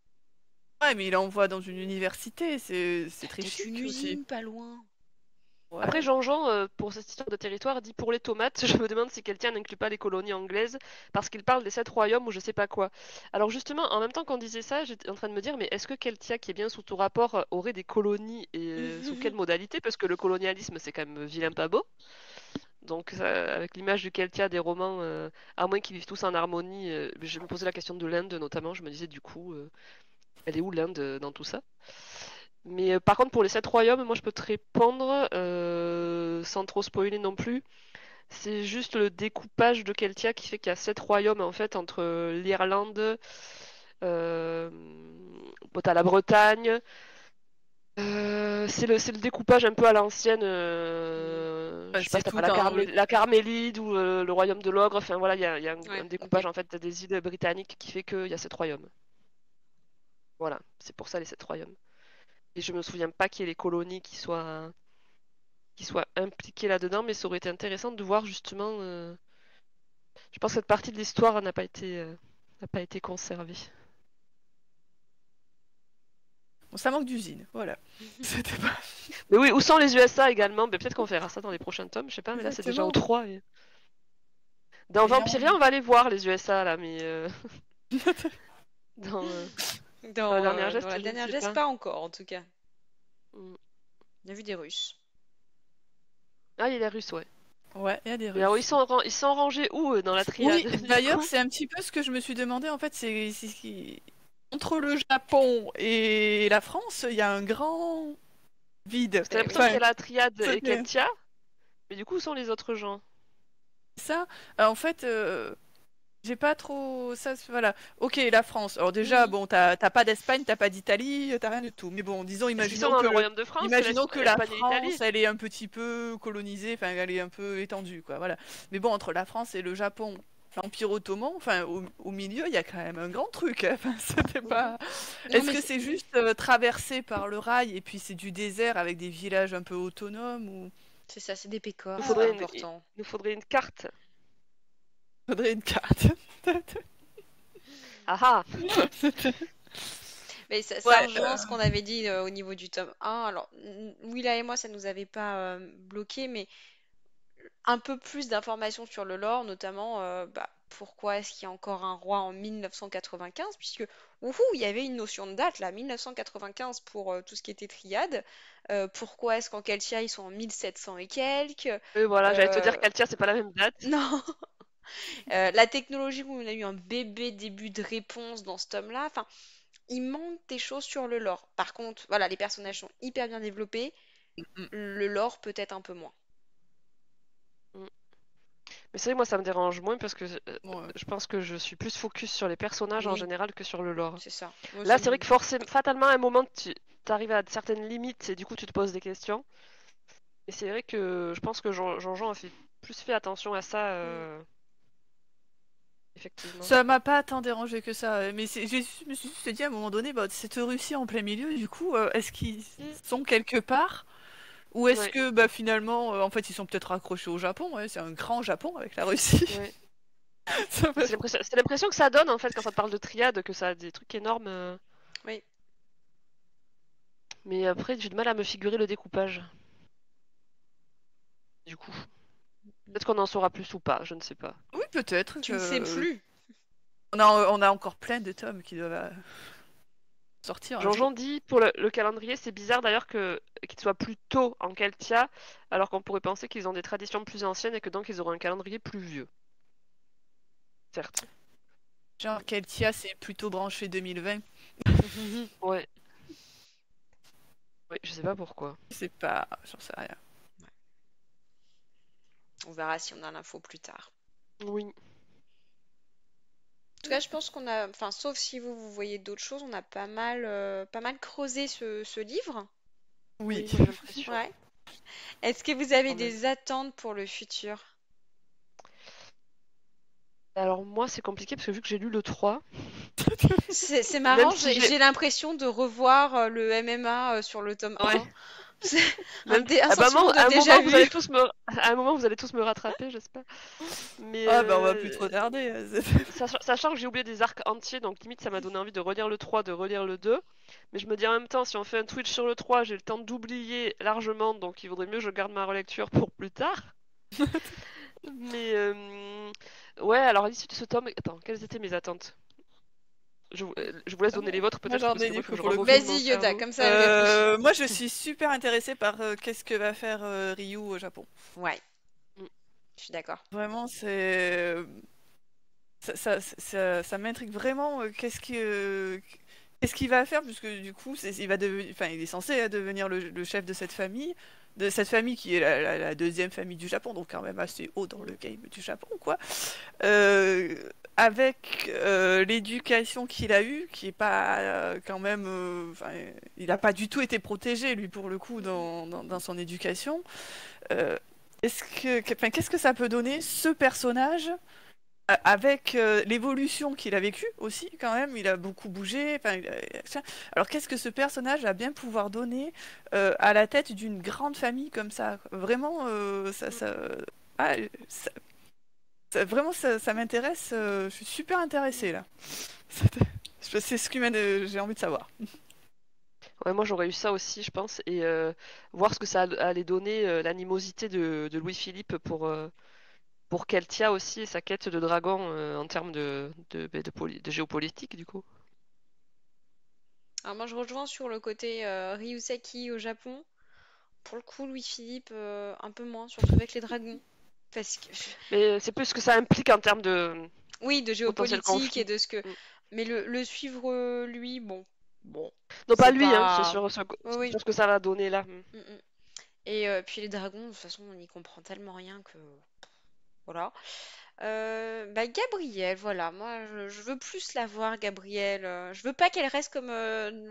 Ouais, mais il envoie dans une université, c'est Il y a très peut-être une chic aussi. usine pas loin. Après, Ouais. Jean-Jean, pour cette histoire de territoire, dit pour les tomates, je me demande si quelqu'un n'inclut pas les colonies anglaises, parce qu'il parle des 7 royaumes ou je sais pas quoi. Alors justement, en même temps qu'on disait ça, j'étais en train de me dire, mais est-ce que Keltia, qui est bien sous tout rapport, aurait des colonies et sous quelle modalité? Parce que le colonialisme, c'est quand même vilain pas beau. Donc, avec l'image du Keltia des romans, à moins qu'ils vivent tous en harmonie, je me posais la question de l'Inde notamment, je me disais du coup, elle est où l'Inde dans tout ça? Mais par contre, pour les 7 royaumes, moi je peux te répondre, sans trop spoiler non plus. C'est juste le découpage de Keltia qui fait qu'il y a 7 royaumes en fait entre l'Irlande, euh, bon, t'as la Bretagne. C'est le découpage un peu à l'ancienne. Je sais pas C'est si t'as tout pas un... la Carmélide ou le royaume de l'Ogre. Enfin voilà, il y a Ouais, un découpage ok. en fait des îles britanniques qui fait qu'il y a 7 royaumes. Voilà, c'est pour ça les 7 royaumes. Et je me souviens pas qu'il y ait les colonies qui soient impliquées là-dedans, mais ça aurait été intéressant de voir justement. Je pense que cette partie de l'histoire n'a pas été conservée. Bon, ça manque d'usine, voilà. C'était pas... Mais oui, où sont les USA également? Ben, peut-être qu'on verra ça dans les prochains tomes, je sais pas, mais là c'est déjà au Exactement. 3. Dans Et Vampiria, on va aller voir les USA là, mais dans, dans la dernière Dans la geste, je ne dernière sais geste, pas. pas encore en tout cas. Mm. On a vu des Russes. Ah, il y a les Russes, ouais. Ouais, il y a des Mais alors, Russes. ils sont rangés où dans la Oui, triade, du d'ailleurs, coup? c'est un petit peu ce que je me suis demandé, en fait, entre le Japon et la France, il y a un grand vide. J'ai Eh l'impression oui. qu'il y a la triade et C'était Keltia, mais du coup, où sont les autres gens? ça. En fait, j'ai pas trop... Ça, voilà. Ok, la France. Alors déjà, Mhm. bon, t'as pas d'Espagne, t'as pas d'Italie, t'as rien du tout. Mais bon, disons, Est-ce qu'ils sont dans le royaume de France? C'est imaginons que la l'Espagne et France, l'Italie? elle est un petit peu colonisée, enfin, elle est un peu étendue, quoi, voilà. Mais bon, entre la France et le Japon, l'Empire ottoman, enfin, au milieu, il y a quand même un grand truc, hein. Enfin, c'était Mhm. pas... Non, Est-ce mais que c'est juste traversé par le rail et puis c'est du désert avec des villages un peu autonomes ou... c'est ça, c'est des Il pécores, nous c'est pas faudrait il important. nous faudrait une carte. Faudrait une carte. Ah ah! Mais ça Ouais, rejoint ce qu'on avait dit au niveau du tome 1. Alors, Willa et moi, ça nous avait pas bloqué, mais un peu plus d'informations sur le lore, notamment pourquoi est-ce qu'il y a encore un roi en 1995, puisque ouhou, il y avait une notion de date là, 1995 pour tout ce qui était triade. Pourquoi est-ce qu'en Keltia ils sont en 1700 et quelques? Oui, voilà, j'allais te dire Euh, qu'Altia, c'est pas la même date. non, la technologie où on a eu un bébé début de réponse dans ce tome-là, enfin, il manque des choses sur le lore. Par contre, voilà, les personnages sont hyper bien développés, mm, le lore peut-être un peu moins. Mm. Mais c'est vrai, moi, ça me dérange moins parce que bon, je pense que je suis plus focus sur les personnages en Oui, général que sur le lore. c'est ça. Moi Là, aussi, c'est vrai que forcément, fatalement, à un moment, tu arrives à certaines limites et du coup, tu te poses des questions. Et c'est vrai que je pense que Jean-Jean a plus fait attention à ça, Mm. effectivement. ça m'a pas tant dérangé que ça, mais je me suis juste dit à un moment donné, bah, cette Russie en plein milieu, du coup, est-ce qu'ils Mm. sont quelque part? Ou est-ce Ouais, que bah, finalement, en fait, ils sont peut-être accrochés au Japon, ouais, c'est un grand Japon avec la Russie. ouais. Ça va- C'est l'impression que ça donne en fait quand ça te parle de triade, que ça a des trucs énormes. Oui. Mais après, j'ai du mal à me figurer le découpage. Du coup, peut-être qu'on en saura plus ou pas, je ne sais pas. Oui, peut-être Tu ne sais que... plus. On a encore plein de tomes qui doivent sortir un jour. Jean-Jean dit pour le calendrier, c'est bizarre d'ailleurs que qu'il soit plus tôt en Keltia, alors qu'on pourrait penser qu'ils ont des traditions plus anciennes et que donc ils auront un calendrier plus vieux. Certes. Genre, Keltia, c'est plutôt branché 2020. Ouais. Oui, je sais pas pourquoi. C'est pas... J'en sais rien. On verra si on a l'info plus tard. Oui. En tout cas, je pense qu'on a, enfin, sauf si vous voyez d'autres choses, on a pas mal creusé ce livre. Oui. Oui, moi j'ai l'impression. Ouais. Est-ce que vous avez Quand même. des attentes pour le futur? Alors moi c'est compliqué parce que vu que j'ai lu le 3, C'est même marrant, si j'ai... j'ai l'impression de revoir le MMA sur le tome Ouais. 1. C'est Même... un Ah bah, sentiment à de un déjà moment vous allez vu. tous me... À un moment vous allez tous me rattraper, j'espère. Mais Ah bah on va plus trop tarder. sachant que j'ai oublié des arcs entiers, donc limite ça m'a donné envie de relire le 3, de relire le 2. Mais je me dis en même temps, si on fait un Twitch sur le 3, j'ai le temps d'oublier largement, donc il vaudrait mieux que je garde ma relecture pour plus tard. Mais ouais, alors à l'issue de ce tome, attends, quelles étaient mes attentes? Je vous laisse donner les vôtres Moi peut-être j'en parce ai que moi dit il faut que je pour le coup. rembobine mon Vas-y Yoda, cerveau. comme ça elle réfléchit. Moi je suis super intéressée par qu'est-ce que va faire Ryu au Japon. Ouais, Mm. je suis d'accord. Vraiment, c'est... Ça m'intrigue vraiment. qu'est-ce qu'il va faire, puisque du coup, il est censé devenir le chef de cette famille qui est la deuxième famille du Japon, donc quand même assez haut dans le game du Japon, quoi. Euh, avec l'éducation qu'il a eue, qui est pas quand même, il n'a pas du tout été protégé, lui, pour le coup, dans son éducation. Euh, qu'est-ce que ça peut donner, ce personnage? Avec l'évolution qu'il a vécue aussi, quand même, il a beaucoup bougé. Alors, qu'est-ce que ce personnage va bien pouvoir donner à la tête d'une grande famille comme ça? Vraiment, ah, ça- vraiment, ça m'intéresse. Je suis super intéressée là. C'est ce j'ai envie de savoir. Ouais, moi j'aurais eu ça aussi, je pense, et voir ce que ça allait donner, l'animosité de Louis-Philippe pour Keltia aussi et sa quête de dragon en termes de géopolitique du coup. Alors moi je rejoins sur le côté Ryuseki au Japon. Pour le coup, Louis-Philippe, un peu moins, surtout avec les dragons. Parce que Mais c'est plus ce que ça implique en termes de oui, de potentiel géopolitique et conflit. de ce que. Mm. Mais le suivre lui, bon, Non, pas c'est lui, hein, c'est pas. sur, Oui, c'est oui. sur ce que ça va donner là. Mm, mm. Et puis les dragons, de toute façon, on n'y comprend tellement rien que. Voilà. Gabrielle, voilà. Moi, je veux plus la voir, Gabrielle. Je veux pas qu'elle reste comme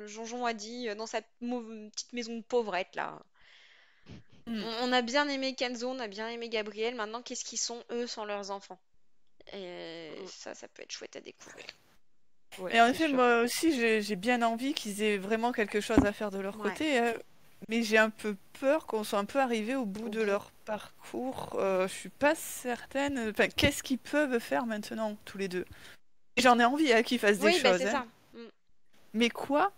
Jonjon a dit, dans sa petite maison de pauvrette, là. Mm. On a bien aimé Kenzo, on a bien aimé Gabrielle. Maintenant, qu'est-ce qu'ils sont, eux, sans leurs enfants? Et Mm. ça peut être chouette à découvrir. Ouais, Et en c'est effet, sûr. moi aussi, j'ai bien envie qu'ils aient vraiment quelque chose à faire de leur Ouais, côté, hein. Mais j'ai un peu peur qu'on soit un peu arrivé au bout au de bout. leur parcours. Je suis pas certaine. Enfin, qu'est-ce qu'ils peuvent faire maintenant, tous les deux? J'en ai envie, hein, qu'ils fassent des Oui, choses, c'est hein. ça. Mm, Mais quoi?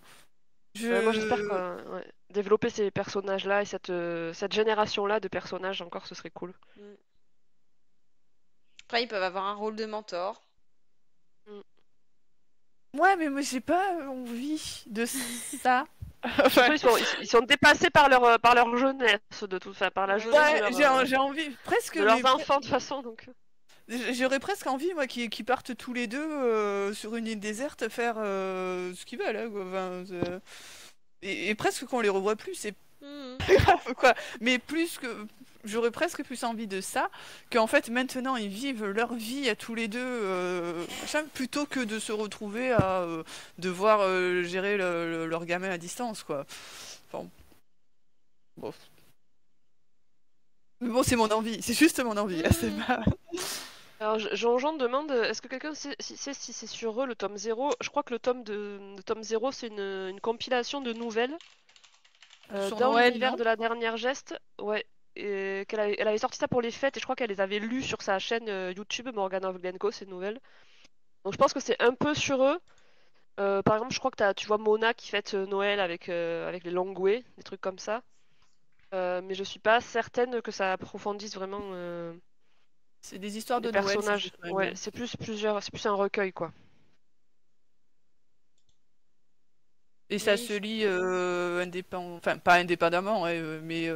Ouais, moi j'espère que Je... ouais, développer ces personnages-là et cette génération-là de personnages encore, ce serait cool. mm. Après, ils peuvent avoir un rôle de mentor. Mm. Ouais, mais moi, j'ai pas envie de ça. Surtout Enfin, ils sont dépassés par leur jeunesse de toute façon, par la jeunesse ouais, j'ai envie presque, de leurs enfants de toute façon donc. j'aurais presque envie, moi, qu'ils partent tous les deux sur une île déserte faire ce qu'ils veulent, hein, quoi. Enfin, et presque qu'on les revoit plus, c'est Mm, pas grave, quoi. Mais plus que. J'aurais presque plus envie de ça, qu'en fait maintenant ils vivent leur vie à tous les deux, machin, plutôt que de se retrouver à devoir gérer leur gamin à distance, quoi. Enfin, bon. Mais bon, c'est mon envie, c'est juste mon envie, hein, c'est mm. pas. Alors Jean-Jean demande est-ce que quelqu'un sait si c'est sur eux le tome 0? Je crois que le tome 0 c'est une compilation de nouvelles Sur dans Noël, l'univers non? de la dernière geste. Ouais. Et elle avait sorti ça pour les fêtes et je crois qu'elle les avait lues sur sa chaîne YouTube Morgana of Glencoe ces nouvelles. Donc je pense que c'est un peu sur eux. Par exemple, je crois que tu vois Mona qui fête Noël avec les Longway, des trucs comme ça. Mais je suis pas certaine que ça approfondisse vraiment C'est des histoires les de Noël, si je me personnages. souviens Ouais, bien. c'est plus un recueil quoi. Et ça Oui, se lit enfin pas indépendamment, ouais, mais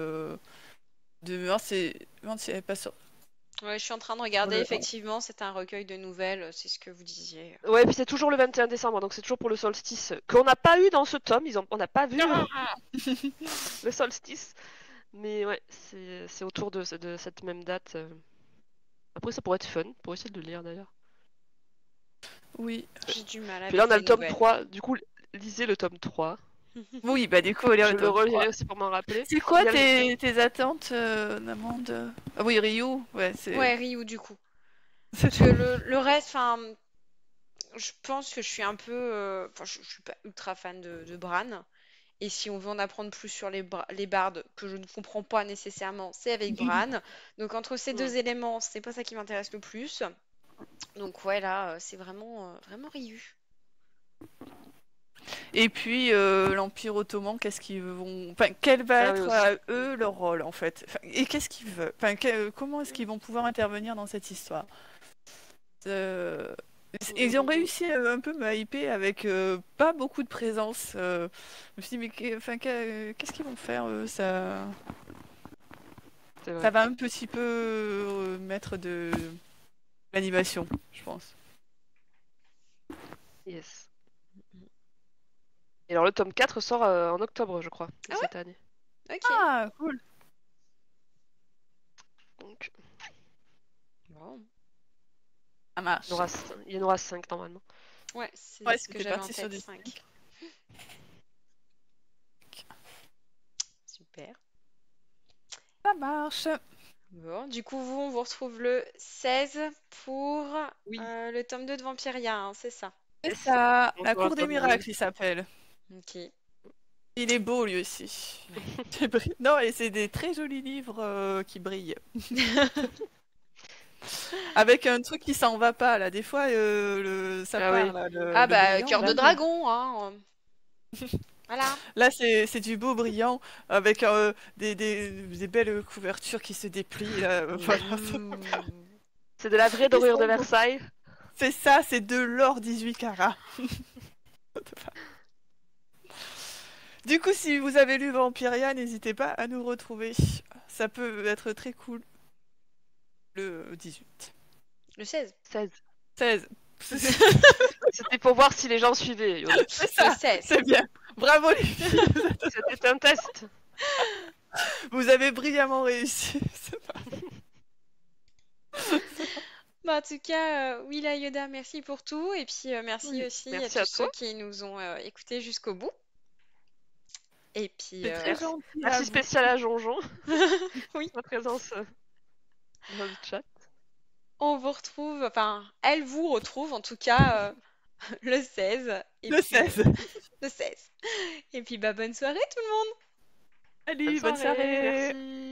de mémoire, si elle est pas ouais, je suis en train de sur regarder, le. effectivement, c'est un recueil de nouvelles, c'est ce que vous disiez. Ouais, puis c'est toujours le 21 décembre, donc c'est toujours pour le solstice. Qu'on n'a pas eu dans ce tome, on n'a pas vu le solstice. Mais ouais, c'est autour de cette même date. Après, ça pourrait être fun, pour essayer de le lire d'ailleurs. Oui. J'ai du mal Puis là, on avec a les le tome nouvelles. 3. Du coup, lisez le tome 3. Oui, bah du coup, lire Je le le tome 3. relirai aussi pour m'en rappeler. C'est Il quoi y a le- tes attentes, Namande? Ah oui, Ryu, ouais, c'est. Ouais, Ryu, du coup. Parce que le reste, enfin, je pense que je suis un peu. Enfin, je suis pas ultra fan de Bran. Et si on veut en apprendre plus sur les bardes, que je ne comprends pas nécessairement, c'est avec Bran. Donc entre ces Hmm. deux éléments, c'est pas ça qui m'intéresse le plus. Donc ouais, là, c'est vraiment Ryu. Et puis l'Empire ottoman, qu'est-ce qu'ils vont, enfin, quel va Ah oui être aussi. eux leur rôle en fait, enfin, et qu'est-ce qu'ils veulent, enfin, comment est-ce qu'ils vont pouvoir intervenir dans cette histoire? Euh, Hmm, Ils ont hmm, hmm. réussi un peu me hyper avec pas beaucoup de présence. Je me suis dit mais enfin, qu'est-ce qu'ils vont faire eux, C'est ça vrai. va un petit peu mettre de l'animation, je pense. Yes. Et alors le tome 4 sort en octobre, je crois, de Ah ouais cette année. Ok. Ah, cool. Donc Bon. Ça marche. il y en aura 5 normalement. Ouais, c'est Ouais, ce que c'était j'avais en parti sur tête, du 5. 5. Super. Ça marche. Bon, du coup, on vous retrouve le 16 pour Oui. le tome 2 de Vampiria, hein, c'est ça. C'est Yes. ça. On La fera Cour des comme Miracles, il s'appelle. Ok. Il est beau lui aussi. Non, et c'est des très jolis livres qui brillent. Avec un truc qui s'en va pas là. Des fois, ça Ah part oui. là, Ah le bah, brillant. cœur de Là, dragon, hein. Voilà. là, c'est du beau brillant avec des belles couvertures qui se déplient. Là. Voilà. Ouh. C'est de la vraie Ils dorure de sont beaux. Versailles. C'est ça, c'est de l'or 18 carats. Du coup, si vous avez lu Vampiria, n'hésitez pas à nous retrouver. Ça peut être très cool. Le 18. Le 16. 16. 16. C'était pour voir si les gens suivaient. Yoda. C'est ça, Le 16. c'est bien. Bravo les filles, C'était un test. vous avez brillamment réussi. C'est pas- Bah, en tout cas, Willa Yoda, merci pour tout. Et puis, merci Oui, aussi à merci tous à ceux toi. qui nous ont écoutés jusqu'au bout. Et puis, C'est très Merci. gentil à Merci vous. spécial à Jonjon. oui, Ma présence dans le chat. on vous retrouve, enfin, elle vous retrouve en tout cas le 16. Et Le puis, 16. le 16. Et puis, bah, bonne soirée tout le monde! Salut, bonne soirée. Merci.